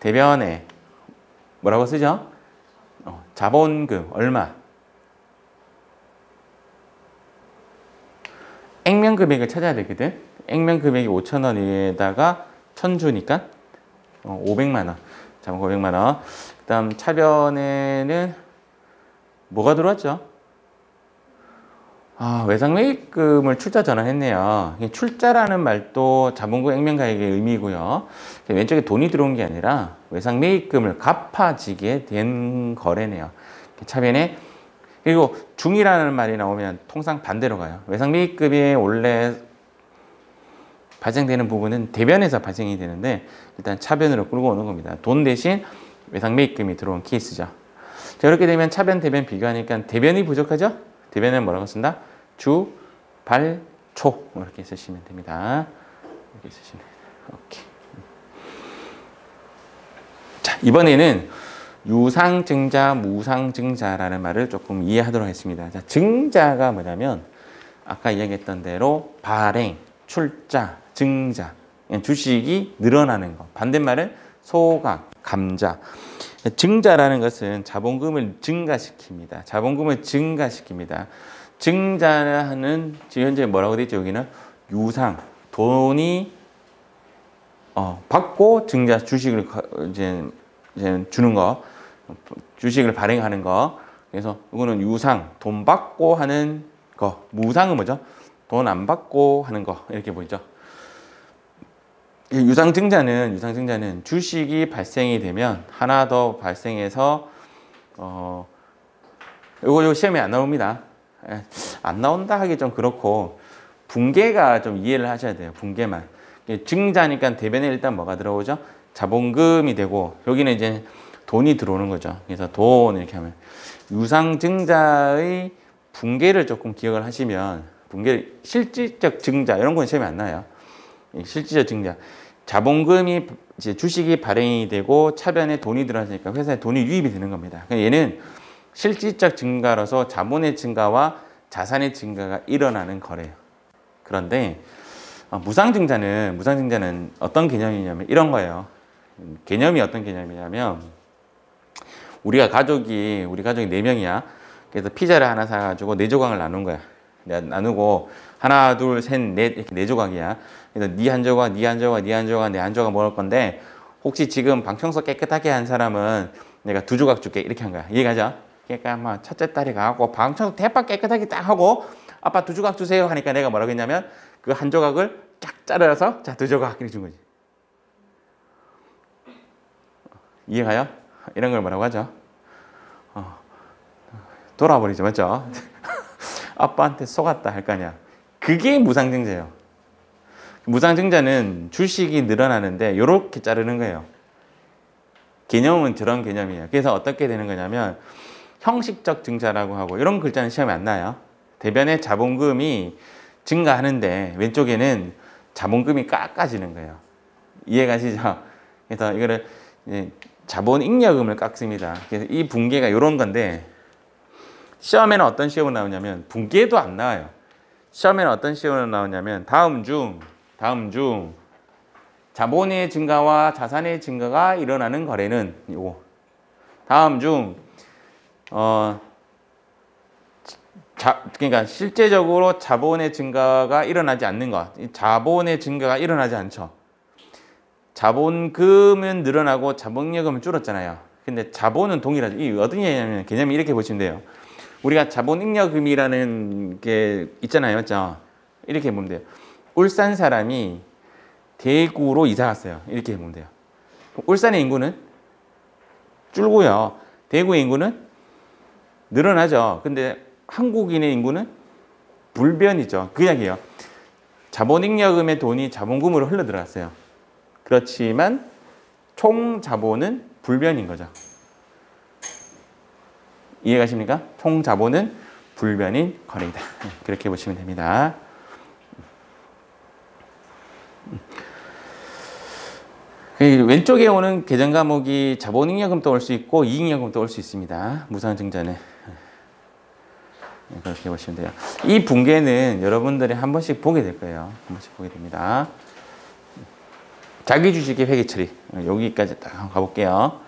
대변에 뭐라고 쓰죠? 자본금 얼마? 액면 금액을 찾아야 되거든. 액면 금액이 5,000원에다가 1,000주니까 500만 원. 자본 500만 원. 그다음 차변에는 뭐가 들어왔죠? 외상매입금을 출자 전환했네요. 출자라는 말도 자본금 액면가액의 의미고요. 왼쪽에 돈이 들어온 게 아니라 외상매입금을 갚아지게 된 거래네요. 차변에 그리고 중이라는 말이 나오면 통상 반대로 가요. 외상매입금이 원래 발생되는 부분은 대변에서 발생이 되는데 일단 차변으로 끌고 오는 겁니다. 돈 대신 외상매입금이 들어온 케이스죠. 자, 이렇게 되면 차변, 대변 비교하니까 대변이 부족하죠? 대변은 뭐라고 쓴다? 주, 발, 초. 이렇게 쓰시면 됩니다. 이렇게 쓰시면 됩니다. 오케이. 자, 이번에는 유상증자, 무상증자라는 말을 조금 이해하도록 하겠습니다. 자, 증자가 뭐냐면 아까 이야기했던 대로 발행, 출자, 증자. 주식이 늘어나는 것. 반대말은 소각, 감자. 증자라는 것은 자본금을 증가시킵니다. 자본금을 증가시킵니다. 증자는 지금 현재 뭐라고 되어 있죠? 여기는 유상, 돈이 받고 증자 주식을 이제 이제 주는 거, 주식을 발행하는 거. 그래서 이거는 유상, 돈 받고 하는 거. 무상은 뭐죠? 돈 안 받고 하는 거. 이렇게 보이죠? 유상증자는 주식이 발생이 되면 하나 더 발생해서 요거 시험에 안 나옵니다. 안 나온다 하기 좀 그렇고 붕괴가 좀 이해를 하셔야 돼요. 붕괴만. 증자니까 대변에 일단 뭐가 들어오죠? 자본금이 되고 여기는 이제 돈이 들어오는 거죠. 그래서 돈 이렇게 하면 유상증자의 붕괴를 조금 기억을 하시면 실질적 증자 이런 건 시험에 안 나요. 실질적 증자. 자본금이 이제 주식이 발행이 되고 차변에 돈이 들어가니까 회사에 돈이 유입이 되는 겁니다. 얘는 실질적 증가로서 자본의 증가와 자산의 증가가 일어나는 거래예요. 그런데 무상증자는 어떤 개념이냐면 이런 거예요. 개념이 어떤 개념이냐면 우리 가족이 4명이야. 그래서 피자를 하나 사가지고 4조각을 나눈 거야. 나누고 하나, 둘, 셋, 넷 이렇게 4조각이야. 그래서 네 한 조각, 네 한 조각, 네 한 조각, 내 한 조각 먹을 건데 혹시 지금 방 청소 깨끗하게 한 사람은 내가 2조각 줄게 이렇게 한 거야. 이해가죠? 그러니까 뭐 첫째 딸이 가고 방 청소 대박 깨끗하게 딱 하고 아빠 2조각 주세요 하니까 내가 뭐라고 했냐면 그 한 조각을 쫙 자르서 자 2조각 이렇게 준 거지. 이해가요? 이런 걸 뭐라고 하죠? 돌아버리죠, 맞죠? 아빠한테 속았다 할 거 아니야. 그게 무상증자예요. 무상증자는 주식이 늘어나는데 이렇게 자르는 거예요. 개념은 저런 개념이에요. 그래서 어떻게 되는 거냐면 형식적 증자라고 하고 이런 글자는 시험에 안 나요. 대변에 자본금이 증가하는데 왼쪽에는 자본금이 깎아지는 거예요. 이해가시죠? 그래서 이거를 이제 자본잉여금을 깎습니다. 그래서 이 붕괴가 이런 건데 시험에는 어떤 시험이 나오냐면 붕괴도 안 나와요. 시험에는 어떤 시험이 나오냐면 다음 중 자본의 증가와 자산의 증가가 일어나는 거래는 요거. 다음 중 그러니까 실제적으로 자본의 증가가 일어나지 않는 것. 자본의 증가가 일어나지 않죠. 자본금은 늘어나고 자본잉여금은 줄었잖아요. 근데 자본은 동일하죠. 이 어떤 얘기냐면 개념이 이렇게 보시면 돼요. 우리가 자본잉여금이라는 게 있잖아요. 맞죠? 이렇게 보면 돼요. 울산 사람이 대구로 이사 갔어요. 이렇게 보면 돼요. 울산의 인구는 줄고요. 대구의 인구는 늘어나죠. 근데 한국인의 인구는 불변이죠. 그 이야기예요. 자본잉여금의 돈이 자본금으로 흘러들어갔어요. 그렇지만 총 자본은 불변인 거죠. 이해가십니까? 총 자본은 불변인 거래이다. 그렇게 보시면 됩니다. 왼쪽에 오는 계정 과목이 자본잉여금도 올 수 있고 이익잉여금도 올 수 있습니다. 무상증자는 그렇게 보시면 돼요. 이 붕괴는 여러분들이 한 번씩 보게 될 거예요. 한 번씩 보게 됩니다. 자기주식의 회계 처리 여기까지 딱 한번 가볼게요.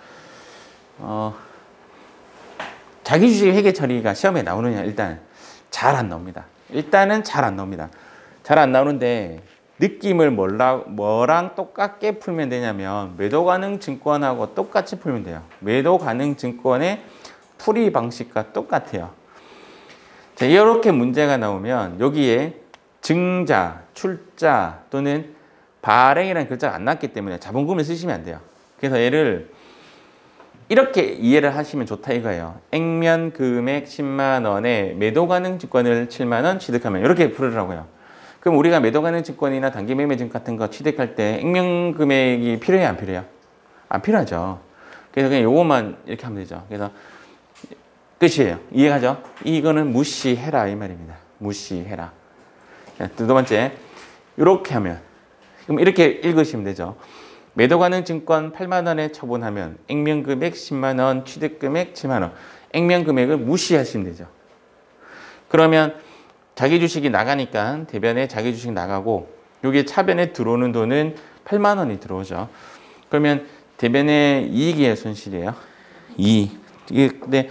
자기주식 회계 처리가 시험에 나오느냐 일단 잘 안 나옵니다. 일단은 잘 안 나옵니다. 잘 안 나오는데 느낌을 뭐랑 똑같게 풀면 되냐면 매도 가능 증권하고 똑같이 풀면 돼요. 매도 가능 증권의 풀이 방식과 똑같아요. 자, 이렇게 문제가 나오면 여기에 증자, 출자 또는 발행이라는 글자가 안 났기 때문에 자본금을 쓰시면 안 돼요. 그래서 얘를 이렇게 이해를 하시면 좋다 이거예요. 액면 금액 10만 원에 매도 가능 증권을 7만 원 취득하면 이렇게 풀으라고요. 그럼 우리가 매도 가능 증권이나 단기 매매 증권 같은 거 취득할 때 액면 금액이 필요해요, 안 필요해요? 안 필요하죠. 그래서 그냥 요것만 이렇게 하면 되죠. 그래서 끝이에요. 이해가죠? 이거는 무시해라 이 말입니다. 무시해라. 두 번째, 이렇게 하면 그럼 이렇게 읽으시면 되죠. 매도 가능 증권 8만 원에 처분하면 액면 금액 10만 원, 취득 금액 7만 원. 액면 금액을 무시하시면 되죠. 그러면 자기 주식이 나가니까 대변에 자기 주식 나가고 여기 차변에 들어오는 돈은 8만 원이 들어오죠. 그러면 대변에 이익이에요, 손실이에요? 이익. 근데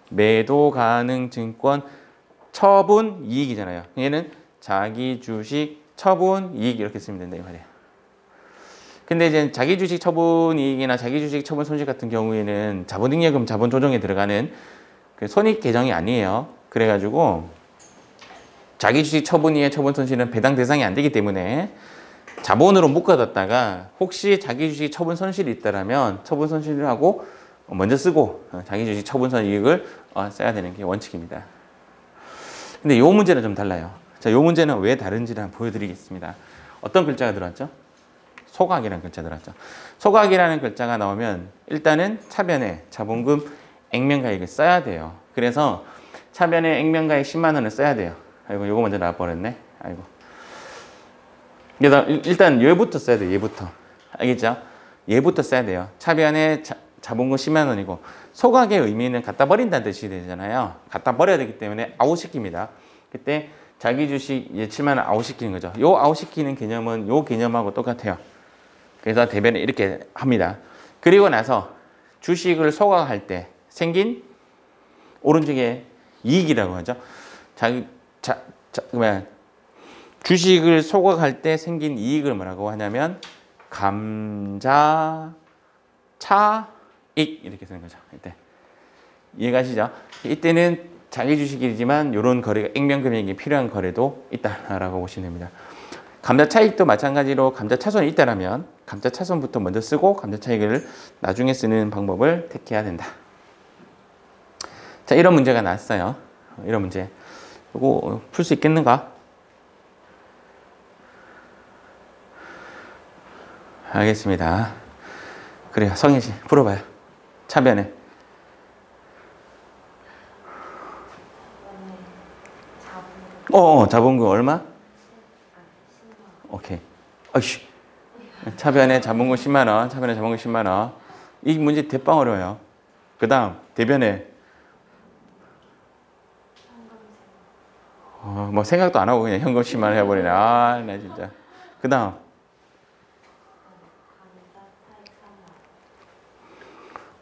매도 가능 증권 처분 이익이잖아요. 얘는 자기 주식 처분 이익 이렇게 쓰면 된다 이 말이에요. 근데 이제 자기주식 처분이익이나 자기주식 처분 손실 같은 경우에는 자본잉여금 자본 조정에 들어가는 그 손익 계정이 아니에요. 그래가지고 자기주식 처분이익 처분 손실은 배당 대상이 안 되기 때문에 자본으로 묶어뒀다가 혹시 자기주식 처분 손실이 있다라면 처분 손실을 하고 먼저 쓰고 자기주식 처분 손익을 써야 되는 게 원칙입니다. 근데 이 문제는 좀 달라요. 자, 이 문제는 왜 다른지를 한번 보여드리겠습니다. 어떤 글자가 들어왔죠? 소각이라는 글자 들어왔죠. 소각이라는 글자가 나오면 일단은 차변에 자본금 액면가액을 써야 돼요. 그래서 차변에 액면가액 10만 원을 써야 돼요. 아이고, 요거 먼저 나와버렸네. 아이고. 일단 얘부터 써야 돼요. 얘부터. 알겠죠? 얘부터 써야 돼요. 차변에 자본금 10만 원이고 소각의 의미는 갖다 버린다는 뜻이 되잖아요. 갖다 버려야 되기 때문에 아웃시킵니다. 그때 자기 주식 7만 원 아웃시키는 거죠. 요 아웃시키는 개념은 요 개념하고 똑같아요. 그래서 대변을 이렇게 합니다. 그리고 나서 주식을 소각할 때 생긴 오른쪽에 이익이라고 하죠. 그러면 주식을 소각할 때 생긴 이익을 뭐라고 하냐면 감자, 차, 익 이렇게 쓰는 거죠. 이때 이해가시죠? 이때는 자기 주식이지만 이런 거래가 액면금액이 필요한 거래도 있다라고 보시면 됩니다. 감자 차익도 마찬가지로 감자 차손이 있다라면 감자 차손부터 먼저 쓰고 감자 차익을 나중에 쓰는 방법을 택해야 된다. 자, 이런 문제가 나왔어요. 이런 문제. 이거 풀 수 있겠는가? 알겠습니다. 그래요. 성희 씨 풀어봐요. 차변에. 자본금 얼마? 오케이. 아이씨. 차변에 자본금 10만 원. 차변에 자본금 10만 원. 이 문제 대빵 어려워요. 그 다음 대변에 뭐 생각도 안 하고 그냥 현금 10만 원 해버리네. 아, 나 진짜. 그 다음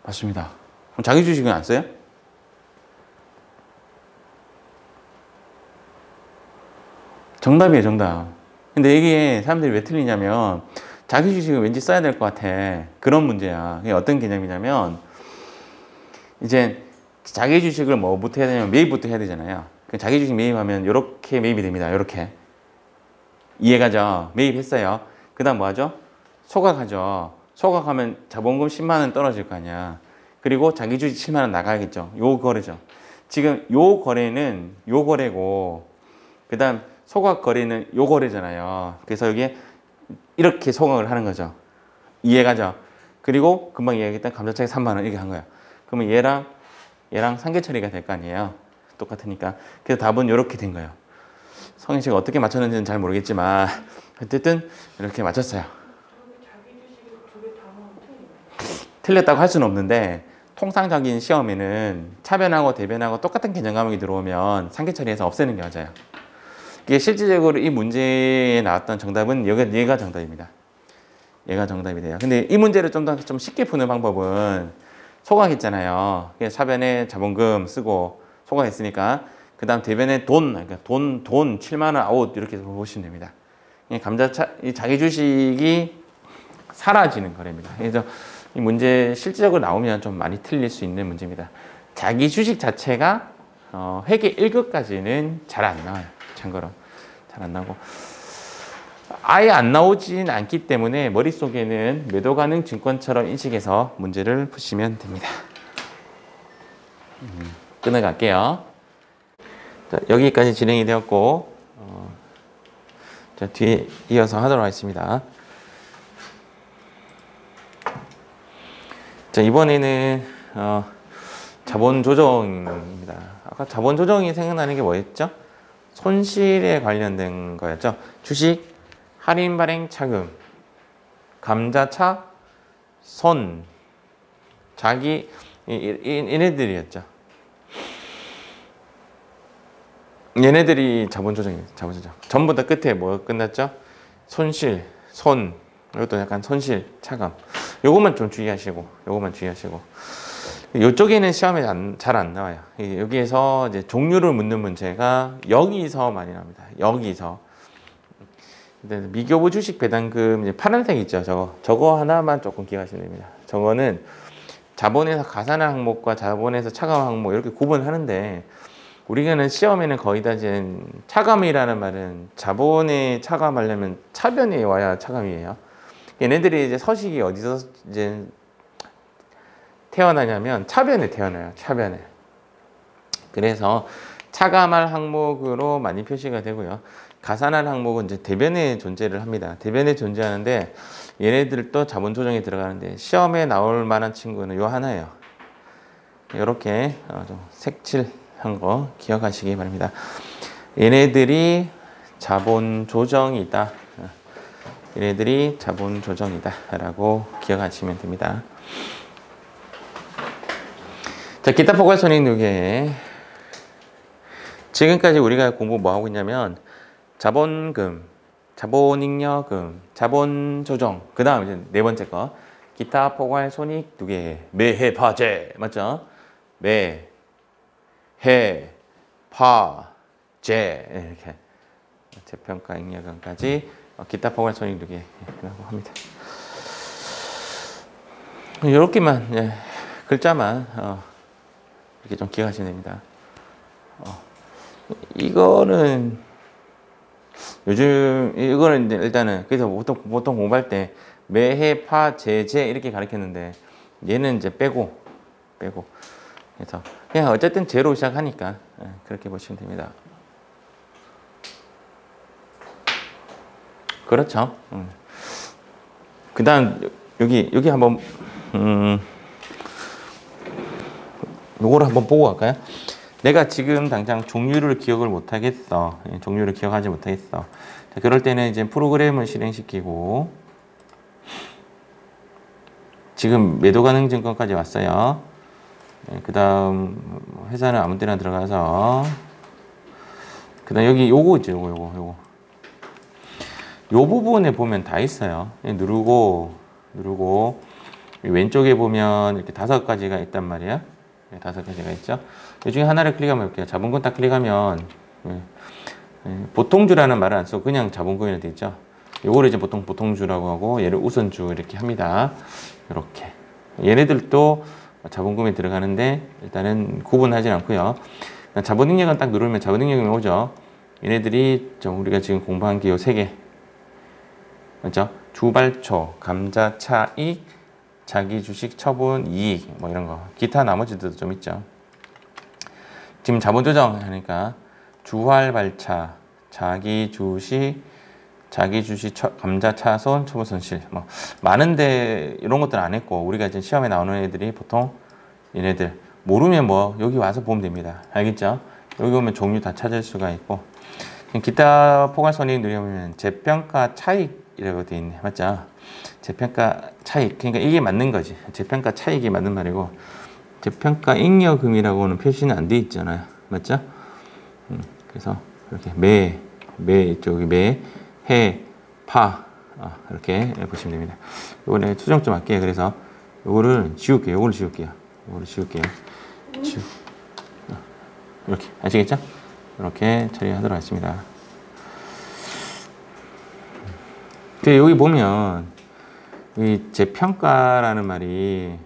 맞습니다. 그럼 자기 주식은 안 써요? 정답이에요, 정답. 근데 이게 사람들이 왜 틀리냐면 자기 주식은 왠지 써야 될 것 같아. 그런 문제야. 이게 어떤 개념이냐면 이제 자기 주식을 뭐부터 해야 되냐면 매입부터 해야 되잖아요. 자기 주식 매입하면 이렇게 매입이 됩니다. 이렇게. 이해가죠? 매입했어요. 그 다음 뭐 하죠? 소각하죠. 소각하면 자본금 10만 원 떨어질 거 아니야. 그리고 자기 주식 7만 원 나가야겠죠. 요 거래죠. 지금 요 거래는 요 거래고 그 다음 소각 거래는 요 거래잖아요. 그래서 여기에 이렇게 소각을 하는 거죠. 이해가죠? 그리고 금방 이야기했던 감자차익 3만 원 이렇게 한 거야. 그러면 얘랑 상계 처리가 될 거 아니에요. 똑같으니까. 그래서 답은 이렇게 된 거예요. 성희 씨가 어떻게 맞췄는지는 잘 모르겠지만 어쨌든 이렇게 맞췄어요. 틀렸다고 할 수는 없는데 통상적인 시험에는 차변하고 대변하고 똑같은 개념 과목이 들어오면 상계 처리해서 없애는 게 맞아요. 이게 실질적으로 이 문제에 나왔던 정답은 얘가 정답입니다. 얘가 정답이 돼요. 근데 이 문제를 좀 더 좀 쉽게 푸는 방법은 소각했잖아요. 차변에 자본금 쓰고 소각했으니까 그 다음 대변에 그러니까 돈 7만 원 아웃 이렇게 보시면 됩니다. 자기 주식이 사라지는 거래입니다. 그래서 이 문제 실질적으로 나오면 좀 많이 틀릴 수 있는 문제입니다. 자기 주식 자체가 회계 1급까지는 잘 안 나와요. 참고로 잘 안 나오고 아예 안 나오진 않기 때문에 머릿속에는 매도 가능 증권처럼 인식해서 문제를 푸시면 됩니다. 끊어갈게요. 자, 여기까지 진행이 되었고 자, 뒤에 이어서 하도록 하겠습니다. 자, 이번에는 자본 조정입니다. 아까 자본 조정이 생각나는 게 뭐였죠? 손실에 관련된 거였죠. 주식, 할인 발행 차금, 감자차, 손, 자기 얘네들이었죠. 얘네들이 자본 조정이에요. 자본 조정. 전부 다 끝에 뭐 끝났죠? 손실, 손, 이것도 약간 손실, 차감. 요것만 좀 주의하시고, 요것만 주의하시고. 이쪽에는 시험에 잘 안 나와요. 여기에서 이제 종류를 묻는 문제가 여기서 많이 나옵니다. 여기서. 미교부 주식 배당금 이제 파란색 있죠. 저거 하나만 조금 기억하시면 됩니다. 저거는 자본에서 가산한 항목과 자본에서 차감 항목 이렇게 구분하는데 우리가는 시험에는 거의 다 이제 차감이라는 말은 자본에 차감하려면 차변이 와야 차감이에요. 얘네들이 이제 서식이 어디서 이제 태어나냐면 차변에 태어나요. 차변에. 그래서 차감할 항목으로 많이 표시가 되고요. 가산할 항목은 이제 대변에 존재를 합니다. 대변에 존재하는데 얘네들도 자본 조정에 들어가는데 시험에 나올 만한 친구는 요 하나예요. 이렇게 좀 색칠한 거 기억하시기 바랍니다. 얘네들이 자본 조정이다. 얘네들이 자본 조정이다 라고 기억하시면 됩니다. 자, 기타 포괄 손익 누계. 지금까지 우리가 공부 뭐 하고 있냐면 자본금, 자본잉여금, 자본조정, 그 다음 이제 네 번째 거 기타 포괄 손익 누계. 매해 파재 맞죠? 매, 해, 파, 재 이렇게 재평가 잉여금까지 기타 포괄 손익 누계라고 합니다. 이렇게만 글자만 이렇게 좀 기억하시면 됩니다. 이거는 요즘 이거는 이제 일단은 그래서 보통 공부할 때 매해 파 제제 이렇게 가르쳤는데 얘는 이제 빼고 그래서 그냥 어쨌든 제로 시작하니까 그렇게 보시면 됩니다. 그렇죠. 그다음 여기 한번 요거를 한번 보고 갈까요? 내가 지금 당장 종류를 기억을 못하겠어. 종류를 기억하지 못하겠어. 자, 그럴 때는 이제 프로그램을 실행시키고 지금 매도 가능 증권까지 왔어요. 그 다음 회사는 아무 때나 들어가서 그 다음 여기 요거 있죠. 요거 요 부분에 보면 다 있어요. 누르고 왼쪽에 보면 이렇게 5가지가 있단 말이야. 5가지가 있죠. 이 중에 하나를 클릭하면 볼게요. 자본금 딱 클릭하면 보통주라는 말을 안 쓰고 그냥 자본금이라 되어 있죠. 요거를 이제 보통 보통주라고 하고 얘를 우선주 이렇게 합니다. 이렇게 얘네들도 자본금에 들어가는데 일단은 구분하지 않고요. 자본능력은 딱 누르면 자본능력이 오죠. 얘네들이 좀 우리가 지금 공부한 게 요 3개 맞죠? 주발초, 감자차익, 자기주식 처분 이익 뭐 이런 거 기타 나머지들도 좀 있죠. 지금 자본조정 하니까 주활발차, 자기주식, 감자차손, 처분손실 뭐 많은데 이런 것들 안 했고 우리가 이제 시험에 나오는 애들이 보통 얘네들 모르면 뭐 여기 와서 보면 됩니다. 알겠죠? 여기 오면 종류 다 찾을 수가 있고 기타 포괄손익 누려보면 재평가 차익이라고 되어 있네. 맞죠? 재평가 차익. 그러니까 이게 맞는 거지. 재평가 차익이 맞는 말이고 재평가 잉여금이라고는 표시는 안 돼 있잖아요. 맞죠? 그래서 이렇게 이쪽이 해, 파 이렇게 보시면 됩니다. 요거는 수정 좀 할게요. 그래서 요거를 지울게요. 이렇게 아시겠죠? 이렇게 처리하도록 하겠습니다. 여기 보면 이 재평가라는 말이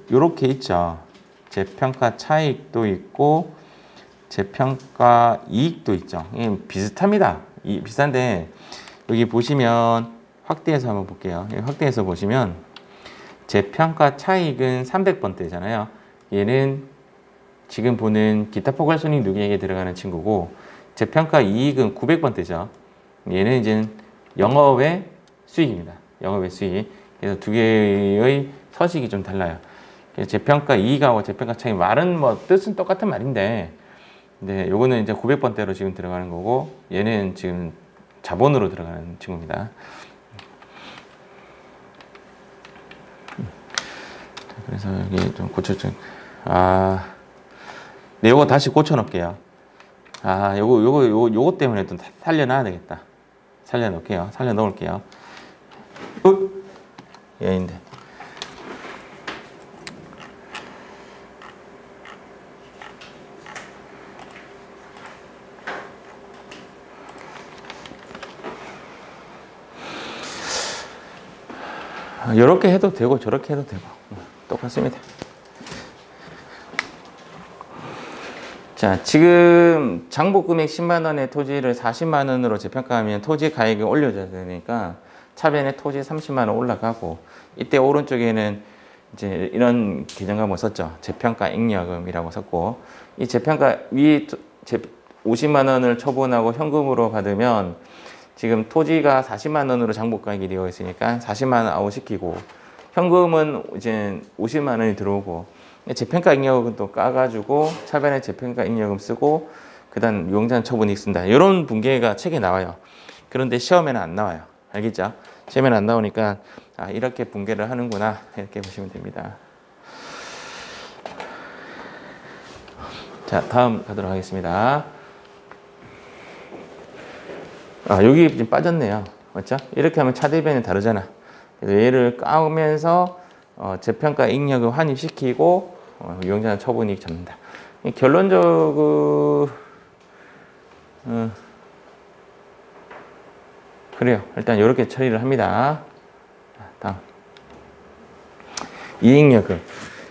이렇게 있죠. 재평가 차익도 있고 재평가 이익도 있죠. 비슷합니다. 비슷한데 여기 보시면 확대해서 한번 볼게요. 확대해서 보시면 재평가 차익은 300번대잖아요. 얘는 지금 보는 기타 포괄손익 누계액에 들어가는 친구고 재평가 이익은 900번대죠. 얘는 이제 영업의 수익입니다. 영업의 수익. 그래서 두 개의 서식이 좀 달라요. 그래서 재평가 이익하고 재평가 차익 말은 뭐 뜻은 똑같은 말인데 근데 요거는 이제 900번대로 지금 들어가는 거고 얘는 지금 자본으로 들어가는 친구입니다. 그래서 여기 좀 네, 요거 다시 고쳐 놓을게요. 요거 때문에 또 살려놔야 되겠다. 살려 놓을게요. 얘인데. 이렇게 해도 되고 저렇게 해도 되고 똑같습니다. 자, 지금 장부 금액 10만 원의 토지를 40만 원으로 재평가하면 토지 가액이 올려져야 되니까 차변에 토지 30만 원 올라가고, 이때 오른쪽에는 이제 이런 계정과목을 썼죠. 재평가 잉여금이라고 썼고, 이 재평가 위 50만 원을 처분하고 현금으로 받으면 지금 토지가 40만 원으로 장부가액이 되어 있으니까 40만 원 아웃시키고, 현금은 이제 50만 원이 들어오고, 재평가 잉여금 또 까가지고 차변에 재평가 잉여금 쓰고, 그다음 유용자는 처분이익 쓴다. 이런 분계가 책에 나와요. 그런데 시험에는 안 나와요. 알겠죠? 시험에는 안 나오니까 이렇게 분계를 하는구나, 이렇게 보시면 됩니다. 자, 다음 가도록 하겠습니다. 여기 지금 빠졌네요. 맞죠? 이렇게 하면 차대변이 다르잖아. 그래서 얘를 까면서 재평가 잉여금 환입시키고 유용자는 처분이익 잡는다. 결론적으로 그래요. 일단 이렇게 처리를 합니다. 다음. 이익여금.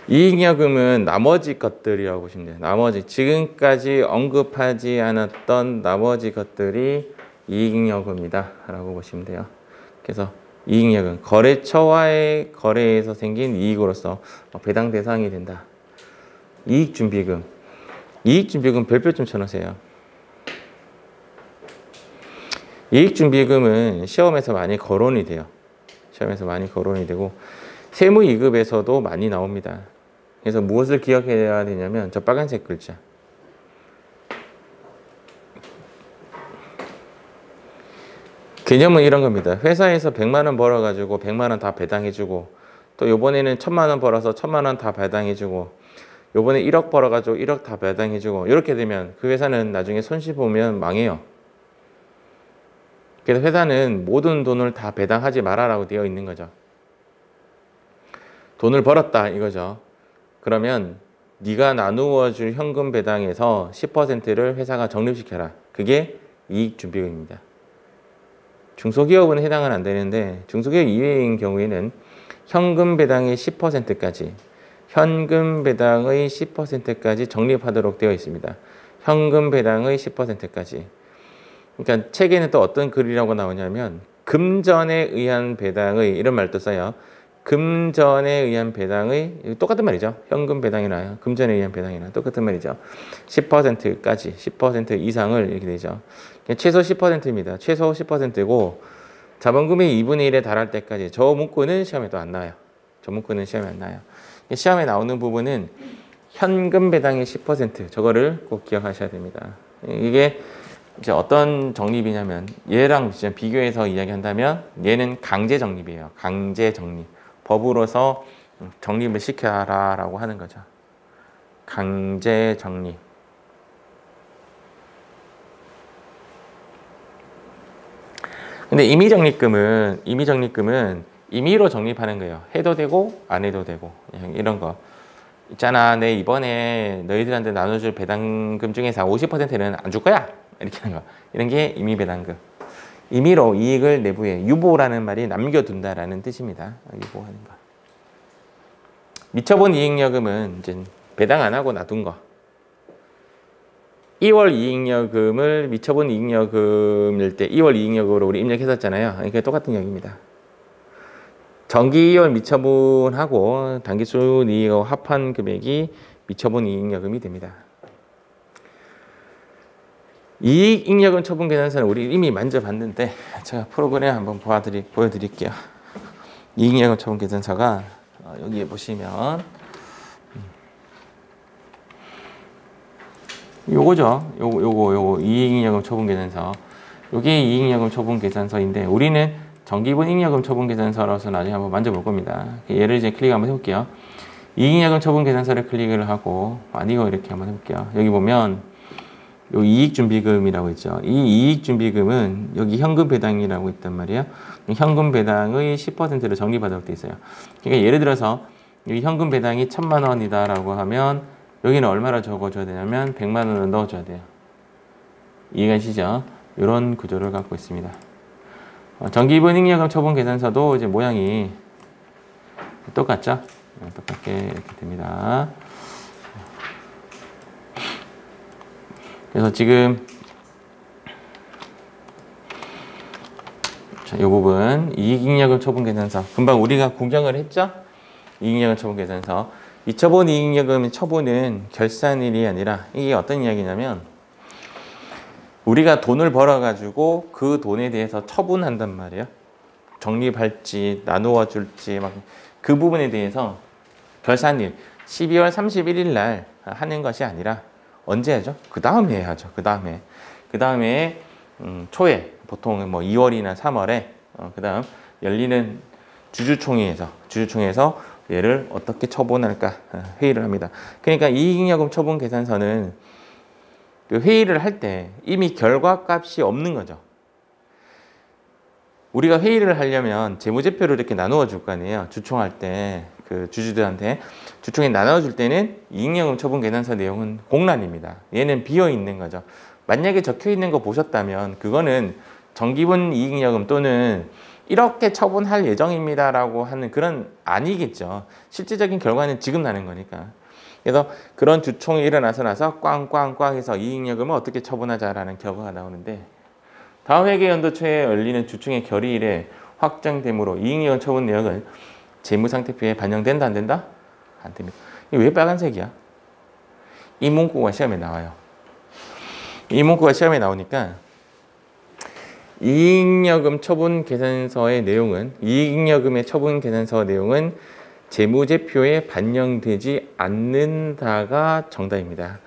이익여금은 나머지 것들이라고 보시면 돼요. 나머지, 지금까지 언급하지 않았던 나머지 것들이 이익여금이다 라고 보시면 돼요. 그래서 이익여금, 거래처와의 거래에서 생긴 이익으로서 배당 대상이 된다. 이익준비금. 이익준비금 별표 좀 쳐놓으세요. 이익준비금은 시험에서 많이 거론이 돼요. 시험에서 많이 거론이 되고 세무이급에서도 많이 나옵니다. 그래서 무엇을 기억해야 되냐면 저 빨간색 글자. 개념은 이런 겁니다. 회사에서 100만 원 벌어가지고 100만 원 다 배당해주고, 또 요번에는 1000만 원 벌어서 1000만 원 다 배당해주고, 요번에 1억 벌어가지고 1억 다 배당해주고, 이렇게 되면 그 회사는 나중에 손실 보면 망해요. 그래서 회사는 모든 돈을 다 배당하지 마라라고 되어 있는 거죠. 돈을 벌었다 이거죠. 그러면 네가 나누어 줄 현금 배당에서 10%를 회사가 적립시켜라. 그게 이익준비금입니다. 중소기업은 해당은 안 되는데 중소기업 이외인 경우에는 현금 배당의 10%까지 현금 배당의 10%까지 적립하도록 되어 있습니다. 현금 배당의 10%까지. 그러니까 책에는 또 어떤 글이라고 나오냐면 금전에 의한 배당의, 이런 말도 써요. 금전에 의한 배당의, 똑같은 말이죠. 현금 배당이나 금전에 의한 배당이나 똑같은 말이죠. 10%까지 10% 이상을 이렇게 되죠. 최소 10%입니다. 최소 10%고 자본금의 2분의 1에 달할 때까지. 저 문구는 시험에 또 안 나와요. 저 문구는 시험에 안 나와요. 시험에 나오는 부분은 현금 배당의 10%, 저거를 꼭 기억하셔야 됩니다. 이게 이제 어떤 적립이냐면 얘랑 비교해서 이야기한다면 얘는 강제 적립이에요. 강제 적립. 법으로서 적립을 시켜라라고 하는 거죠. 강제 적립. 근데 임의적립금은 임의로 적립하는 거예요. 해도 되고 안 해도 되고 이런 거. 있잖아, 내 이번에 너희들한테 나눠줄 배당금 중에서 50%는 안 줄 거야. 이렇게 하는 거. 이런 게 임의배당금. 임의로 이익을 내부에, 유보라는 말이 남겨둔다라는 뜻입니다. 유보하는 거. 미처분 이익여금은 이제 배당 안 하고 놔둔 거. 2월 이익여금을 미처분 이익여금일 때 2월 이익여금으로 우리 입력했었잖아요. 그러니까 똑같은 얘기입니다. 정기 2월 미처분하고 단기순 이익하고 합한 금액이 미처분 이익여금이 됩니다. 이익잉여금 처분 계산서는 우리 이미 만져봤는데 제가 프로그램 한번 보여드릴게요. 이익잉여금 처분 계산서가 여기에 보시면 요거죠. 요거 이익잉여금 처분 계산서. 요게 이익잉여금 처분 계산서인데 우리는 정기분 잉여금 처분 계산서라서 나중에 한번 만져볼 겁니다. 얘를 이제 클릭 한번 해볼게요. 이익잉여금 처분 계산서를 클릭을 하고 이거 이렇게 한번 해볼게요. 여기 보면 요 이익준비금이라고 있죠. 이 이익준비금은 여기 현금 배당이라고 있단 말이에요. 현금 배당의 10%를 적립하도록 되어 있어요. 그러니까 예를 들어서 이 현금 배당이 1000만 원이다라고 하면 여기는 얼마를 적어줘야 되냐면 100만 원을 넣어줘야 돼요. 이해가시죠? 이런 구조를 갖고 있습니다. 정기분 잉여금 처분 계산서도 이제 모양이 똑같죠? 똑같게 이렇게 됩니다. 그래서 지금 자, 이 부분 이익잉여금 처분계산서 금방 우리가 구경을 했죠? 이익잉여금 처분계산서 이 처분 이익잉여금 처분은 결산일이 아니라 이게 어떤 이야기냐면 우리가 돈을 벌어가지고 그 돈에 대해서 처분한단 말이에요. 적립할지 나누어 줄지 막 그 부분에 대해서 결산일 12월 31일 날 하는 것이 아니라 언제 하죠? 그 다음에 해야죠. 그 다음에 초에 보통 뭐 2월이나 3월에 그 다음 열리는 주주총회에서 얘를 어떻게 처분할까 회의를 합니다. 그러니까 이익잉여금 처분 계산서는 그 회의를 할 때 이미 결과값이 없는 거죠. 우리가 회의를 하려면 재무제표를 이렇게 나누어 줄 거 아니에요. 주총할 때 그 주주들한테 주총에 나눠 줄 때는 이익잉여금 처분 계산서 내용은 공란입니다. 얘는 비어 있는 거죠. 만약에 적혀 있는 거 보셨다면 그거는 정기분 이익잉여금 또는 이렇게 처분할 예정입니다라고 하는 그런 아니겠죠. 실질적인 결과는 지금 나는 거니까. 그래서 그런 주총이 일어나서 꽝꽝꽝 해서 이익잉여금을 어떻게 처분하자라는 결과가 나오는데 다음 회계연도 초에 열리는 주총의 결의일에 확정되므로 이익잉여금 처분 내역은 재무상태표에 반영된다 안 된다? 안 됩니다. 이게 왜 빨간색이야? 이 문구가 시험에 나와요. 이 문구가 시험에 나오니까 이익잉여금 처분 계산서의 내용은 이익잉여금의 처분 계산서 내용은 재무제표에 반영되지 않는다가 정답입니다.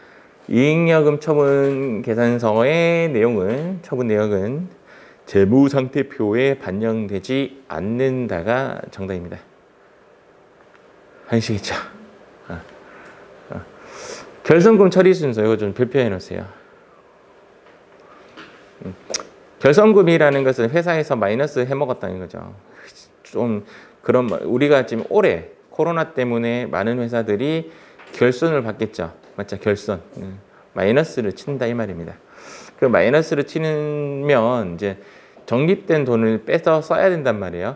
이익잉여금 처분 계산서의 내용은 처분 내역은 재무상태표에 반영되지 않는다가 정답입니다. 아시겠죠? 결손금 처리 순서 이거 좀 별표해 놓으세요. 결손금이라는 것은 회사에서 마이너스 해먹었다는 거죠. 좀 그런 우리가 지금 올해 코로나 때문에 많은 회사들이 결손을 받겠죠. 맞죠? 결손. 마이너스를 친다 이 말입니다. 그 마이너스를 치면 이제 적립된 돈을 빼서 써야 된단 말이에요.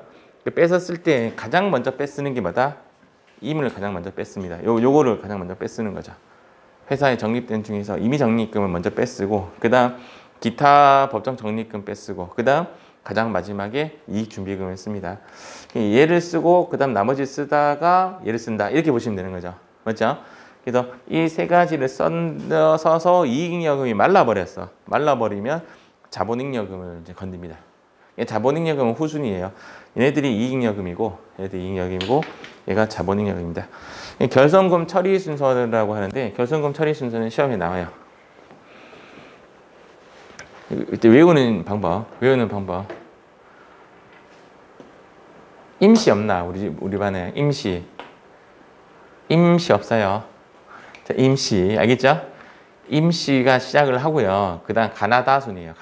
빼서 쓸 때 가장 먼저 빼쓰는 게 뭐다? 임을 가장 먼저 뺐습니다. 요거를 가장 먼저 빼쓰는 거죠. 회사에 적립된 중에서 임의 적립금을 먼저 빼쓰고 그 다음 기타 법정 적립금 빼쓰고 그 다음 가장 마지막에 이익준비금을 씁니다. 얘를 쓰고 그 다음 나머지 쓰다가 얘를 쓴다 이렇게 보시면 되는 거죠. 맞죠? 그래서 이 세 가지를 써서 이익잉여금이 말라버렸어. 말라버리면 자본잉여금을 이제 건듭니다. 자본잉여금은 후순위예요. 얘네들이 이익잉여금이고 얘가 자본잉여금입니다. 결손금 처리 순서라고 하는데 결손금 처리 순서는 시험에 나와요. 이때 외우는 방법. 임시 없나? 우리 반에 임시 없어요. 자, 임시 알겠죠? 임시가 시작을 하고요. 그 다음 가나다 순이에요.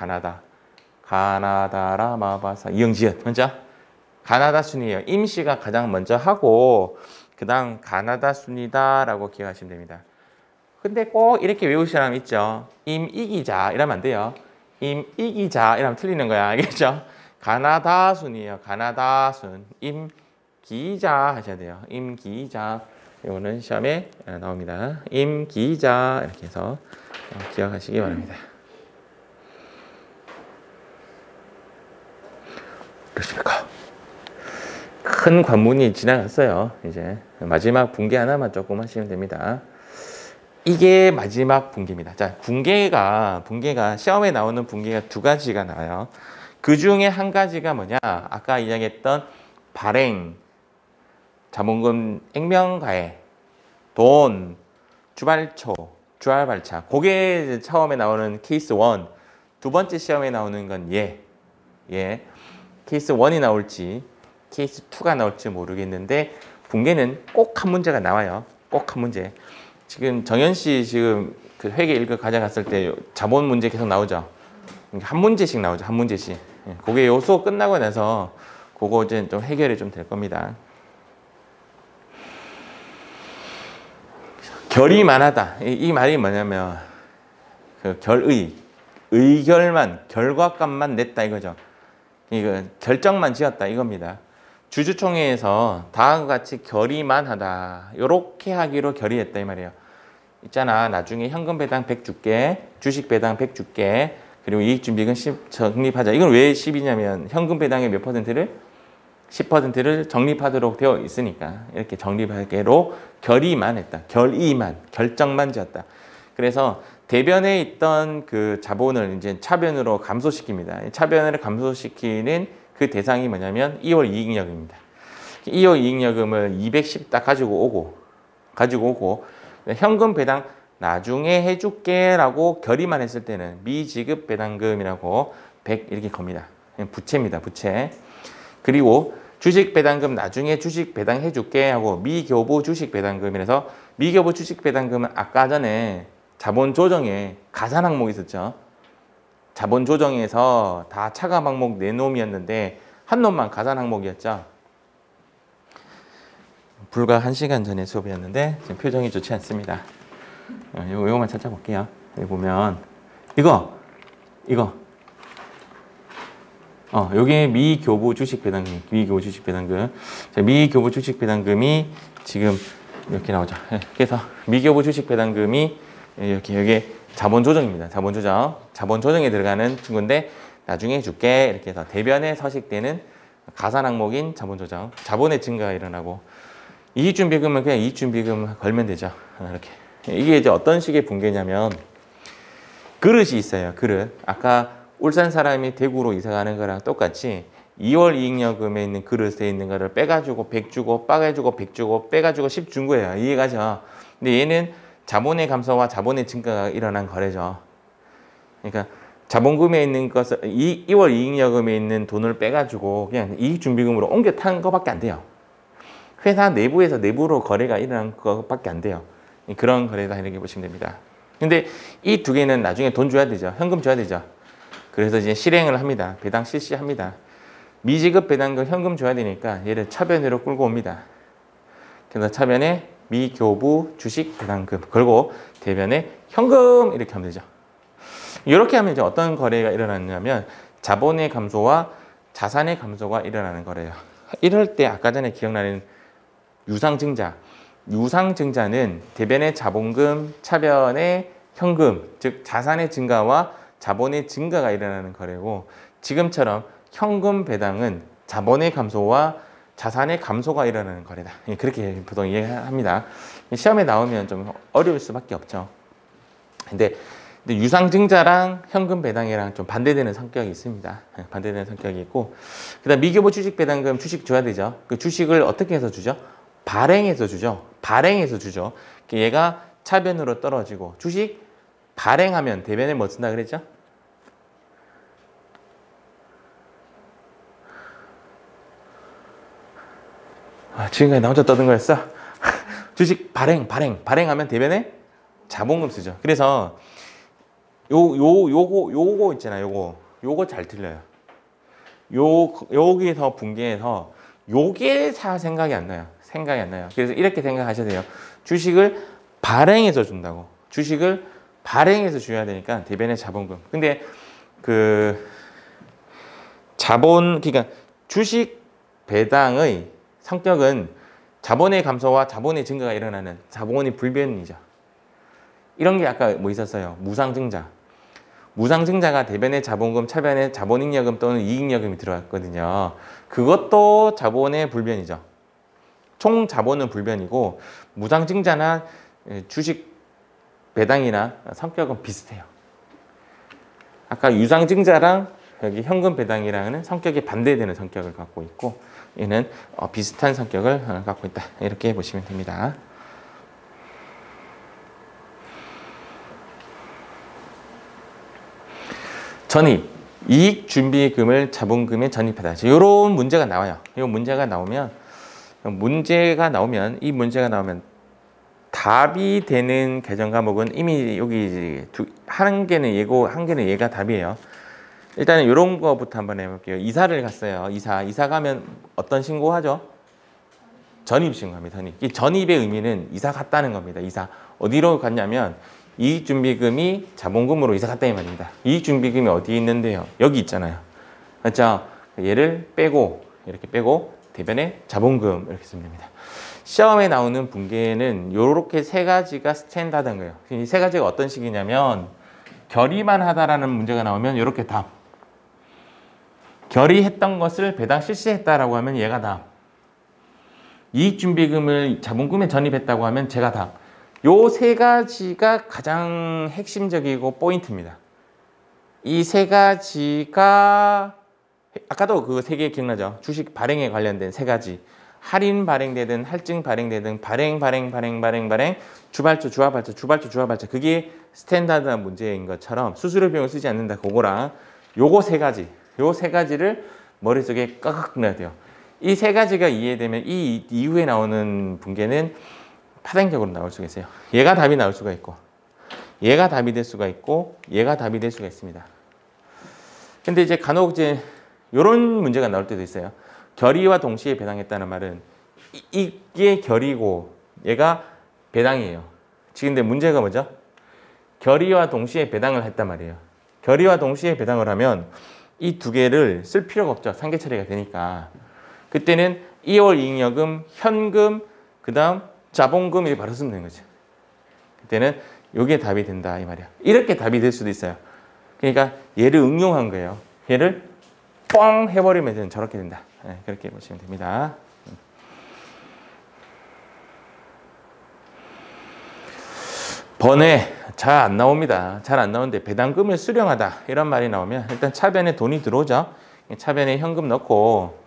가나다라 마바사 이응지읒 먼저 가나다 순이에요. 임시가 가장 먼저 하고 그 다음 가나다 순이다라고 기억하시면 됩니다. 근데 꼭 이렇게 외우실 사람 있죠. 임이기자 이러면 안 돼요. 임이기자 이러면 틀리는 거야. 알겠죠? 가나다 순이에요. 가나다 순 임기자 하셔야 돼요. 임기자 이거는 시험에 나옵니다. 임기자 이렇게 해서 기억하시기 바랍니다. 그렇습니까? 큰 관문이 지나갔어요. 이제 마지막 분계 하나만 조금 하시면 됩니다. 이게 마지막 분계입니다. 자, 분계가 시험에 나오는 분계가 두 가지가 나와요. 그 중에 한 가지가 뭐냐? 아까 이야기했던 발행, 자본금 액면가액, 돈, 주발초, 주알발차. 그게 처음에 나오는 케이스 1. 두 번째 시험에 나오는 건 케이스 1이 나올지 케이스 2가 나올지 모르겠는데 분계는 꼭 한 문제가 나와요. 꼭 한 문제. 지금 정현 씨 지금 그 회계 1급 가져갔을 때 자본 문제 계속 나오죠. 한 문제씩 나오죠. 한 문제씩. 그게 요 수업 끝나고 나서 그거 이제 좀 해결이 좀 될 겁니다. 결이 많하다. 이 말이 뭐냐면 그 의결만 결과값만 냈다 이거죠. 이거 결정만 지었다 이겁니다. 주주총회에서 다음과 같이 결의만 하다. 요렇게 하기로 결의했다 이 말이에요. 있잖아. 나중에 현금 배당 100 줄게, 주식 배당 100 줄게, 그리고 이익준비금 10 적립하자. 이건 왜 10이냐면 현금 배당의 몇 %를? 10%를 적립하도록 되어 있으니까 이렇게 적립하기로 결의만 했다. 결의만, 결정만 지었다. 그래서 대변에 있던 그 자본을 이제 차변으로 감소시킵니다. 차변을 감소시키는 그 대상이 뭐냐면 2월 이익여금입니다. 2월 이익여금을 210 딱 가지고 오고 현금 배당 나중에 해줄게라고 결의만 했을 때는 미지급 배당금이라고 100 이렇게 겁니다. 부채입니다. 부채. 그리고 주식 배당금 나중에 주식 배당 해줄게 하고 미교부 주식 배당금이라서 미교부 주식 배당금은 아까 전에 자본 조정에 가산 항목이 있었죠. 자본 조정에서 다 차감 항목 4놈이었는데 한 놈만 가산 항목이었죠. 불과 1시간 전에 수업이었는데 지금 표정이 좋지 않습니다. 요거만 찾아볼게요. 여기 보면 요게 미교부 주식 배당금, 미교부 주식 배당금. 자, 미교부 주식 배당금이 지금 이렇게 나오죠. 그래서 미교부 주식 배당금이 이렇게 여기 자본 조정입니다. 자본 조정. 자본 조정에 들어가는 친구인데 나중에 줄게 이렇게 해서 대변에 서식되는 가산 항목인 자본 조정. 자본의 증가가 일어나고 이익준비금은 그냥 이익준비금 걸면 되죠. 이렇게. 이게 이제 어떤 식의 붕괴냐면 그릇이 있어요. 그릇. 아까 울산 사람이 대구로 이사 가는 거랑 똑같이 2월 이익여금에 있는 그릇에 있는 거를 빼가지고 100 주고 빠가지고 100 주고 빼가지고 10 준 거예요. 이해가죠? 근데 얘는 자본의 감소와 자본의 증가가 일어난 거래죠. 그러니까 자본금에 있는 것을 2월 이익여금에 있는 돈을 빼가지고 그냥 이익준비금으로 옮겨 탄 것밖에 안 돼요. 회사 내부에서 내부로 거래가 일어난 것밖에 안 돼요. 그런 거래다 이렇게 보시면 됩니다. 근데 이 두 개는 나중에 돈 줘야 되죠. 현금 줘야 되죠. 그래서 이제 실행을 합니다. 배당 실시합니다. 미지급 배당금 현금 줘야 되니까 얘를 차변으로 끌고 옵니다. 그래서 차변에 미교부 주식 배당금 걸고 대변에 현금 이렇게 하면 되죠. 이렇게 하면 이제 어떤 거래가 일어나냐면 자본의 감소와 자산의 감소가 일어나는 거래요. 이럴 때 아까 전에 기억나는 유상증자. 유상증자는 대변의 자본금, 차변의 현금, 즉 자산의 증가와 자본의 증가가 일어나는 거래고 지금처럼 현금 배당은 자본의 감소와 자산의 감소가 일어나는 거래다. 그렇게 보통 이해합니다. 시험에 나오면 좀 어려울 수밖에 없죠. 근데 유상증자랑 현금 배당이랑 좀 반대되는 성격이 있습니다. 반대되는 성격이 있고 그다음 미교부 주식 배당금 주식 줘야 되죠. 그 주식을 어떻게 해서 주죠? 발행해서 주죠. 발행해서 주죠. 얘가 차변으로 떨어지고 주식 발행하면 대변에 뭐 쓴다 그랬죠? 지금까지 나 혼자 떠든 거였어? 주식 발행하면 대변에 자본금 쓰죠. 그래서 요거 있잖아요. 요거 잘 틀려요. 여기서 붕괴해서 요게 생각이 안 나요. 그래서 이렇게 생각하셔야 돼요. 주식을 발행해서 준다고. 주식을 발행해서 줘야 되니까 대변의 자본금. 근데 그러니까 주식 배당의 성격은 자본의 감소와 자본의 증가가 일어나는 자본의 불변이죠. 이런 게 아까 뭐 있었어요? 무상증자. 무상증자가 대변의 자본금, 차변의 자본잉여금 또는 이익여금이 들어갔거든요. 그것도 자본의 불변이죠. 총 자본은 불변이고 무상증자나 주식 배당이나 성격은 비슷해요. 아까 유상증자랑 여기 현금 배당이랑은 성격이 반대되는 성격을 갖고 있고 얘는 비슷한 성격을 갖고 있다. 이렇게 보시면 됩니다. 전입, 이익준비금을 자본금에 전입하다. 이런 문제가 나와요. 이 문제가 나오면 답이 되는 개정 과목은 이미 여기 한 개는 예고, 한 개는 얘가 답이에요. 일단은 이런 거부터 한번 해볼게요. 이사를 갔어요. 이사 가면 어떤 신고하죠? 전입 신고합니다. 전입. 이 전입의 의미는 이사 갔다는 겁니다. 이사. 어디로 갔냐면 이익준비금이 자본금으로 이사 갔다 이 말입니다. 이익준비금이 어디 있는데요? 여기 있잖아요. 맞죠? 얘를 빼고 이렇게 빼고 대변에 자본금 이렇게 쓰면 됩니다. 시험에 나오는 분계는 이렇게 세 가지가 스탠다드인 거예요. 이 세 가지가 어떤 식이냐면 결의만 하다라는 문제가 나오면 이렇게 답. 결의했던 것을 배당 실시했다라고 하면 얘가 답. 이익준비금을 자본금에 전입했다고 하면 제가 답. 요 세 가지가 가장 핵심적이고 포인트입니다. 이 세 가지가 아까도 그 세 개 기억나죠? 주식 발행에 관련된 세 가지. 할인 발행되든 할증 발행되든 발행 주발주 주화발주 그게 스탠다드한 문제인 것처럼 수수료 비용을 쓰지 않는다 그거랑 요거 세 가지 요 세 가지를 머릿속에 꽉 넣어야 돼요. 이 세 가지가 이해되면 이 이후에 나오는 분계는 파생적으로 나올 수가 있어요. 얘가 답이 나올 수가 있고 얘가 답이 될 수가 있고 얘가 답이 될 수가 있습니다. 근데 이제 간혹 이제 요런 문제가 나올 때도 있어요. 결의와 동시에 배당했다는 말은 이게 결의고 얘가 배당이에요. 지금 근데 문제가 뭐죠? 결의와 동시에 배당을 했단 말이에요. 결의와 동시에 배당을 하면 이 두 개를 쓸 필요가 없죠. 상계 처리가 되니까. 그때는 2월 이익여금, 현금, 그 다음 자본금 이렇게 바로 쓰면 되는 거죠. 그때는 이게 답이 된다 이 말이야. 이렇게 답이 될 수도 있어요. 그러니까 얘를 응용한 거예요. 얘를 뻥 해버리면 저렇게 된다. 네, 그렇게 보시면 됩니다. 번외 잘 안 나옵니다. 잘 안 나오는데 배당금을 수령하다 이런 말이 나오면 일단 차변에 돈이 들어오죠. 차변에 현금 넣고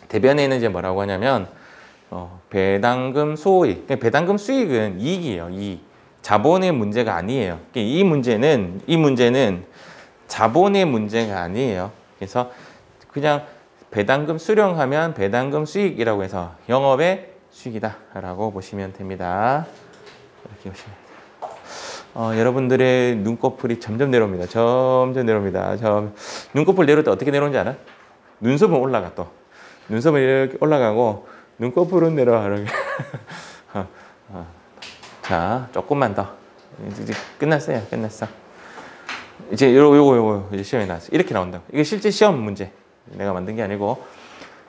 대변에는 이제 뭐라고 하냐면 배당금 수익. 배당금 수익은 이익이에요. 이익. 자본의 문제가 아니에요. 이 문제는 자본의 문제가 아니에요. 그래서 그냥 배당금 수령하면 배당금 수익이라고 해서 영업의 수익이다라고 보시면 됩니다. 이렇게 보시면 됩니다. 여러분들의 눈꺼풀이 점점 내려옵니다. 점점 내려옵니다. 눈꺼풀 내려올 때 어떻게 내려오는지 알아? 눈썹은 올라가 또. 눈썹은 이렇게 올라가고 눈꺼풀은 내려와. 이렇게. 자, 조금만 더. 이제 끝났어요. 끝났어. 이제 요거 이제 시험에 나왔어요. 이렇게 나온다고. 이게 실제 시험 문제. 내가 만든 게 아니고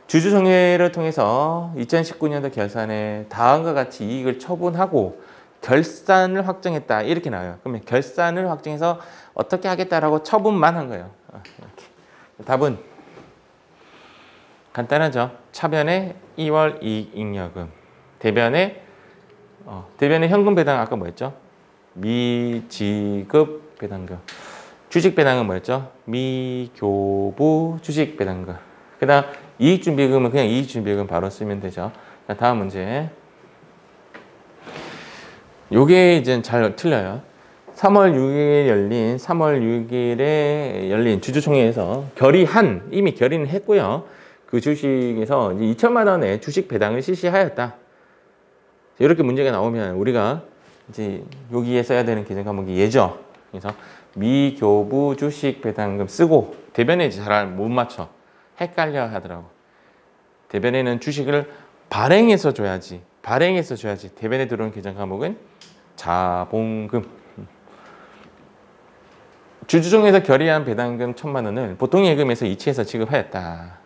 주주총회를 통해서 2019년도 결산에 다음과 같이 이익을 처분하고 결산을 확정했다 이렇게 나와요. 그러면 결산을 확정해서 어떻게 하겠다라고 처분만 한 거예요. 이렇게. 답은 간단하죠. 차변에 2월 이익여금, 대변에 현금 배당 아까 뭐였죠? 미지급 배당금. 주식 배당은 뭐였죠? 미교부 주식 배당금. 그 다음 이익준비금은 그냥 이익준비금 바로 쓰면 되죠. 자, 다음 문제. 요게 이제 잘 틀려요. 3월 6일에 열린 주주총회에서 이미 결의는 했고요. 그 주식에서 이제 2천만 원의 주식 배당을 실시하였다. 이렇게 문제가 나오면 우리가 이제 여기에 써야 되는 기준 과목이 예죠. 그래서 미교부 주식 배당금 쓰고 대변에 잘 못 맞춰. 헷갈려 하더라고. 대변에는 주식을 발행해서 줘야지. 대변에 들어오는 계정 과목은 자본금. 주주총회에서 결의한 배당금 1,000만 원을 보통 예금에서 이체해서 지급하였다.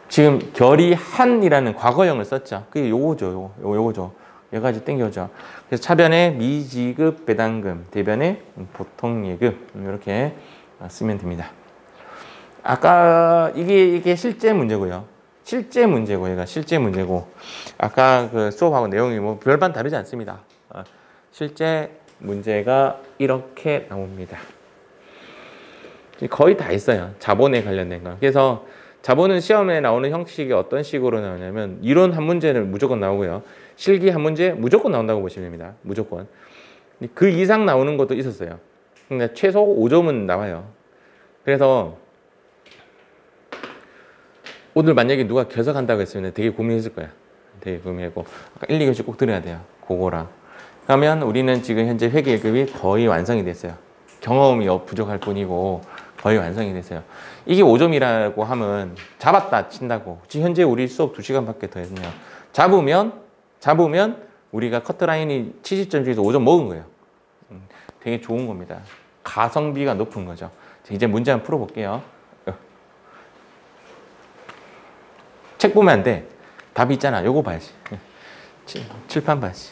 지금 결의한이라는 과거형을 썼죠. 그게 요거죠. 요거죠. 여기까지 땡겨오죠. 그래서 차변에 미지급 배당금, 대변에 보통 예금 이렇게 쓰면 됩니다. 아까 이게 실제 문제고요. 얘가 실제 문제고 아까 그 수업하고 내용이 뭐 별반 다르지 않습니다. 실제 문제가 이렇게 나옵니다. 거의 다 있어요. 자본에 관련된 거. 그래서 자본은 시험에 나오는 형식이 어떤 식으로 나오냐면 이론 한 문제는 무조건 나오고요. 실기 한 문제 무조건 나온다고 보시면 됩니다. 무조건. 그 이상 나오는 것도 있었어요. 근데 최소 5점은 나와요. 그래서 오늘 만약에 누가 결석한다고 했으면 되게 고민했을 거야. 되게 고민하고 1, 2교시 꼭 들어야 돼요. 그거랑. 그러면 우리는 지금 현재 회계 1급이 거의 완성이 됐어요. 경험이 부족할 뿐이고 거의 완성이 됐어요. 이게 5점이라고 하면 잡았다 친다고. 지금 현재 우리 수업 2시간밖에 더 했네요. 잡으면 우리가 커트라인이 70점 중에서 5점 먹은 거예요. 되게 좋은 겁니다. 가성비가 높은 거죠. 이제 문제 한번 풀어볼게요. 책 보면 안 돼. 답 있잖아. 요거 봐야지. 칠판 봐야지.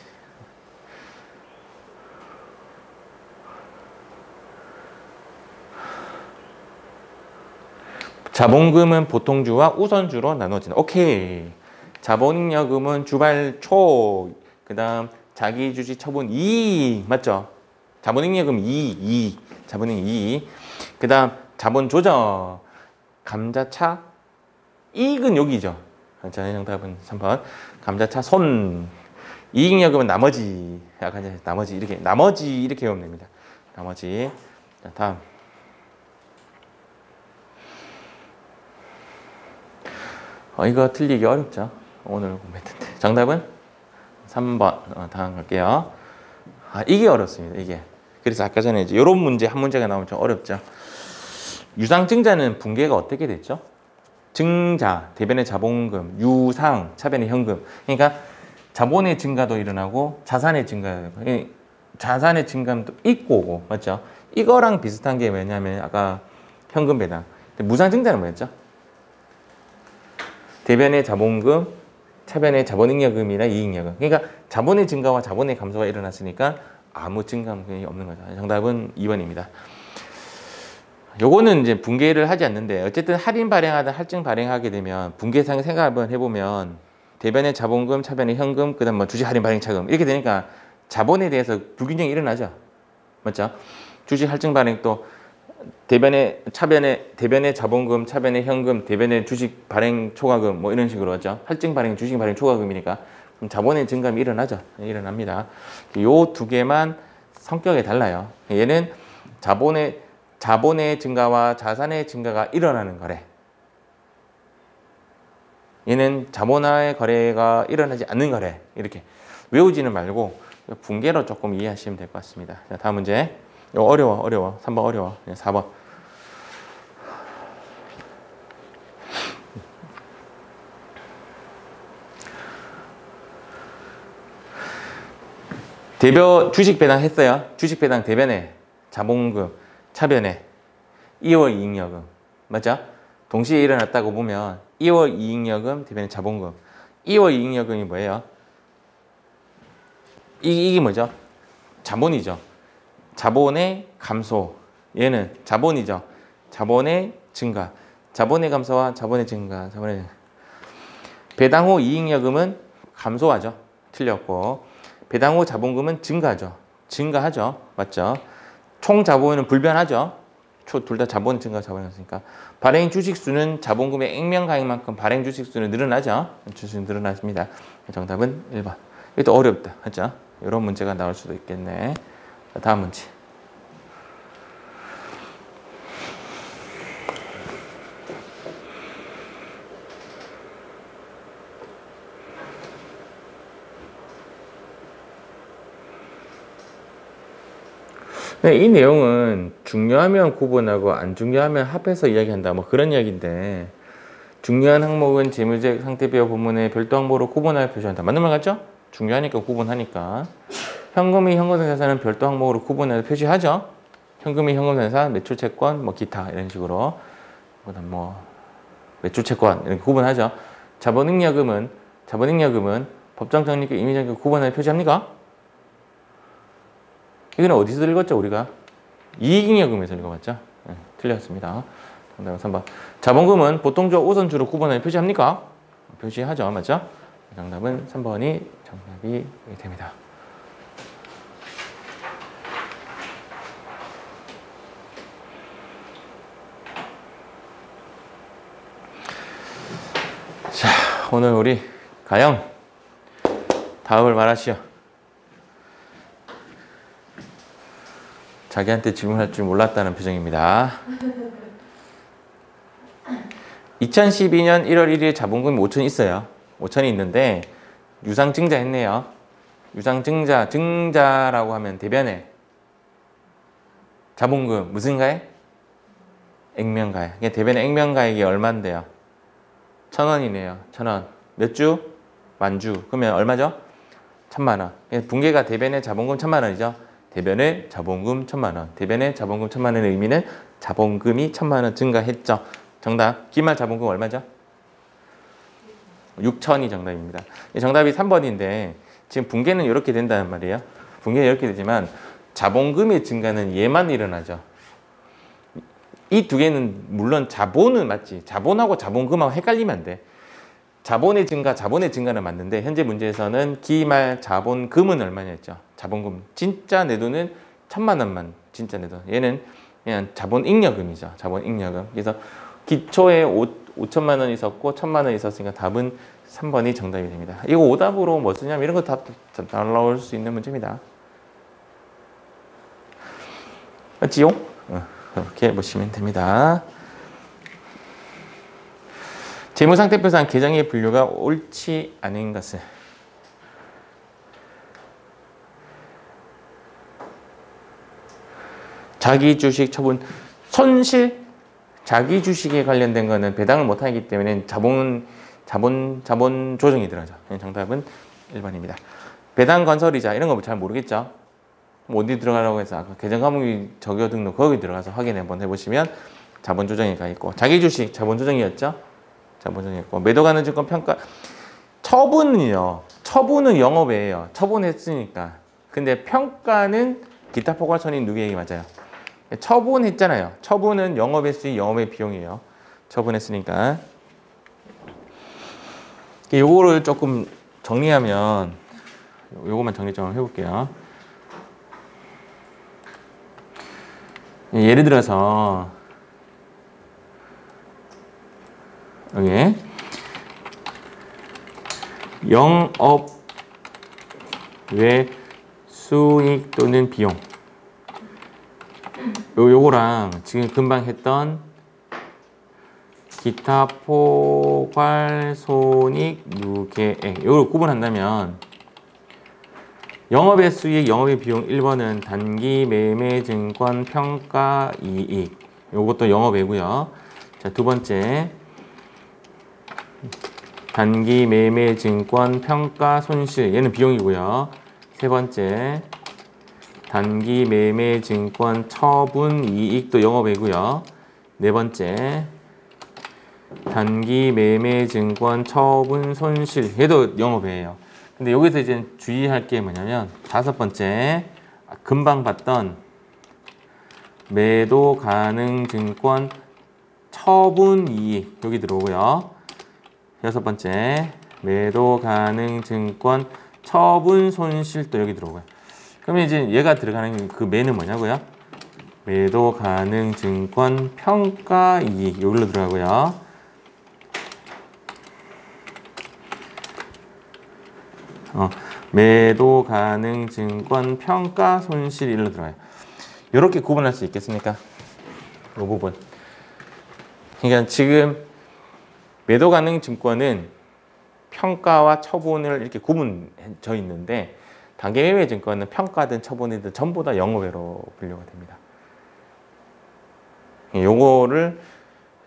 자본금은 보통주와 우선주로 나눠진다. 오케이. 자본잉여금은 주발초, 그 다음 자기주식 처분 2, 맞죠? 자본잉여금 2, 자본잉 2. 그 다음 자본조정, 감자차, 이익은 여기죠. 자, 정답은 3번. 감자차 손. 이익여금은 나머지. 약간 이제 나머지 이렇게 외우면 됩니다. 나머지. 자, 다음. 이거 틀리기 어렵죠. 오늘 공부했는데. 정답은 3번. 다음 갈게요. 이게 어렵습니다. 이게. 그래서 아까 전에 이제 이런 문제 한 문제가 나오면 좀 어렵죠. 유상증자는 분계가 어떻게 됐죠? 증자, 대변의 자본금, 유상, 차변의 현금. 그러니까 자본의 증가도 일어나고 자산의 증가도 일어나고. 자산의 증감도 있고, 맞죠? 이거랑 비슷한 게 뭐냐면 아까 현금 배당. 무상증자는 뭐였죠? 대변의 자본금, 차변의 자본잉여금이나 이익여금. 그러니까 자본의 증가와 자본의 감소가 일어났으니까 아무 증감이 없는 거죠. 정답은 2번입니다. 요거는 이제 분계를 하지 않는데 어쨌든 할인 발행하다 할증 발행하게 되면 분계상 생각 한번 해보면 대변의 자본금, 차변의 현금, 그다음 뭐 주식 할인 발행 차금 이렇게 되니까 자본에 대해서 불균형이 일어나죠. 맞죠? 주식 할증 발행 또 대변의 자본금, 차변의 현금, 대변의 주식 발행 초과금 뭐 이런 식으로 하죠. 할증 발행, 주식 발행 초과금이니까 그럼 자본의 증감이 일어나죠. 일어납니다. 요 두 개만 성격이 달라요. 얘는 자본의 증가와 자산의 증가가 일어나는 거래. 얘는 자본화의 거래가 일어나지 않는 거래. 이렇게 외우지는 말고 분계로 조금 이해하시면 될 것 같습니다. 자, 다음 문제. 이거 어려워. 3번 어려워. 4번. 주식 배당 했어요. 주식 배당 대변에 자본금, 차변에 2월 이익여금. 맞죠? 동시에 일어났다고 보면 2월 이익여금, 대변에 자본금. 2월 이익여금이 뭐예요? 이게 뭐죠? 자본이죠. 자본의 감소. 얘는 자본이죠. 자본의 증가. 자본의 감소와 자본의 증가. 배당 후 이익여금은 감소하죠. 틀렸고. 배당 후 자본금은 증가하죠. 맞죠? 총 자본은 불변하죠. 둘 다 자본 증가, 자본이었으니까. 발행 주식수는 자본금의 액면가액만큼 발행 주식수는 늘어나죠. 주식수는 늘어났습니다. 정답은 1번. 이것도 어렵다. 맞죠? 이런 문제가 나올 수도 있겠네. 다음 문제. 네, 이 내용은 중요하면 구분하고 안 중요하면 합해서 이야기한다. 뭐 그런 이야기인데 중요한 항목은 재무적 상태표 부문에 별도 항목으로 구분하여 표시한다. 맞는 말 같죠? 중요하니까 구분하니까. 현금이 현금생산은 별도 항목으로 구분해서 표시하죠. 현금이 현금생산, 매출채권, 뭐 기타 이런 식으로. 그다음 뭐 매출채권 이렇게 구분하죠. 자본잉여금은 법정 적립과 임의 적립 구분하여 표시합니까? 이거는 어디서 읽었죠, 우리가? 이익잉여금에서 읽어봤죠? 네, 틀렸습니다. 정답은 3번. 자본금은 보통주와 우선주로 구분하여 표시합니까? 표시하죠, 맞죠? 정답은 3번이 정답이 됩니다. 자, 오늘 우리 가영 답을 말하시오. 자기한테 질문할 줄 몰랐다는 표정입니다. 2012년 1월 1일 자본금이 5천이 있어요. 5천이 있는데 유상증자 했네요. 유상증자, 증자라고 하면 대변에 자본금 무슨 가액? 액면가액. 대변에 액면가액이 얼마인데요? 1,000원이네요. 1,000원. 몇 주? 만주. 그러면 얼마죠? 1,000만 원. 분계가 대변에 자본금 1,000만 원이죠. 대변의 자본금 1,000만 원. 대변의 자본금 1,000만 원의 의미는 자본금이 1,000만 원 증가했죠. 정답. 기말 자본금 얼마죠? 6천이 정답입니다. 정답이 3번인데 지금 붕괴는 이렇게 된다는 말이에요. 붕괴는 이렇게 되지만 자본금의 증가는 얘만 일어나죠. 이 두 개는 물론 자본은 맞지. 자본하고 자본금하고 헷갈리면 안 돼. 자본의 증가는 맞는데 현재 문제에서는 기말 자본금은 얼마냐였죠. 자본금. 진짜 내 돈은 1,000만 원만 진짜 내 돈. 얘는 그냥 자본잉여금이죠. 자본잉여금. 그래서 기초에 5천만 원 있었고 1,000만 원 있었으니까 답은 3번이 정답이 됩니다. 이거 오답으로 뭐 쓰냐면 이런 거 답 나올 수 있는 문제입니다. 맞지요? 이렇게 보시면 됩니다. 재무상태표상 계정의 분류가 옳지 않은 것은 자기 주식 처분 손실 자기 주식에 관련된 거는 배당을 못하기 때문에 자본 조정이 들어가죠. 정답은 1번입니다. 배당 건설이자 이런 거 잘 모르겠죠. 어디 들어가라고 해서 아까 계정 과목이 적요 등록 거기 들어가서 확인 한번 해보시면 자본 조정이가 있고 자기 주식 자본 조정이었죠. 자본 조정이었고 매도 가능 증권 평가 처분은요. 처분은 영업이에요. 처분했으니까. 근데 평가는 기타 포괄손익 누계액이 맞아요. 처분했잖아요. 처분은 영업의 수익, 영업의 비용이에요. 처분했으니까. 요거를 조금 정리하면 요거만 정리 좀 해볼게요. 예를 들어서 여기 영업 외 수익 또는 비용 요거랑 지금 금방 했던 기타 포괄 손익 누계액 요걸 구분한다면 영업의 수익, 영업의 비용 1번은 단기 매매 증권 평가 이익 요것도 영업외고요. 자, 두 번째 단기 매매 증권 평가 손실 얘는 비용이고요. 세 번째 단기 매매 증권 처분 이익도 영업외고요. 네 번째 단기 매매 증권 처분 손실 얘도 영업외예요. 근데 여기서 이제 주의할 게 뭐냐면 다섯 번째 금방 봤던 매도 가능 증권 처분 이익 여기 들어오고요. 여섯 번째 매도 가능 증권 처분 손실도 여기 들어오고요. 그러면 이제 얘가 들어가는 그 매는 뭐냐고요? 매도 가능 증권 평가 이익 여기로 들어가고요. 매도 가능 증권 평가 손실 일로 들어가요. 이렇게 구분할 수 있겠습니까? 이 부분. 그러니까 지금 매도 가능 증권은 평가와 처분을 이렇게 구분져 있는데 단기 매매 증권은 평가든 처분이든 전부 다 영업외로 분류가 됩니다. 요거를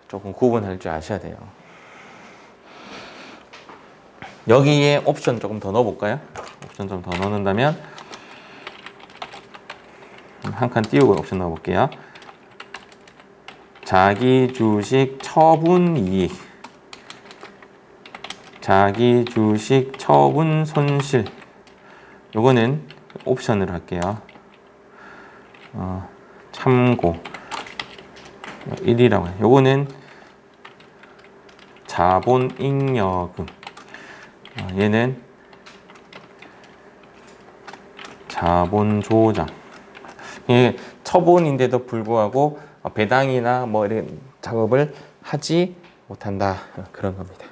조금 구분할 줄 아셔야 돼요. 여기에 옵션 조금 더 넣어볼까요? 옵션 좀 더 넣는다면 한 칸 띄우고 옵션 넣어볼게요. 자기 주식 처분 이익 자기 주식 처분 손실 요거는 옵션으로 할게요. 참고 1이라고 해요. 요거는 자본잉여금 얘는 자본조장 이게 처분인데도 불구하고 배당이나 뭐 이런 작업을 하지 못한다 그런 겁니다.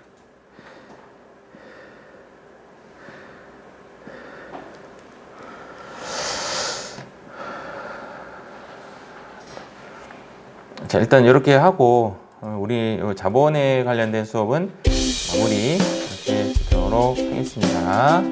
자, 일단 이렇게 하고 우리 자본에 관련된 수업은 마무리 하도록 하겠습니다.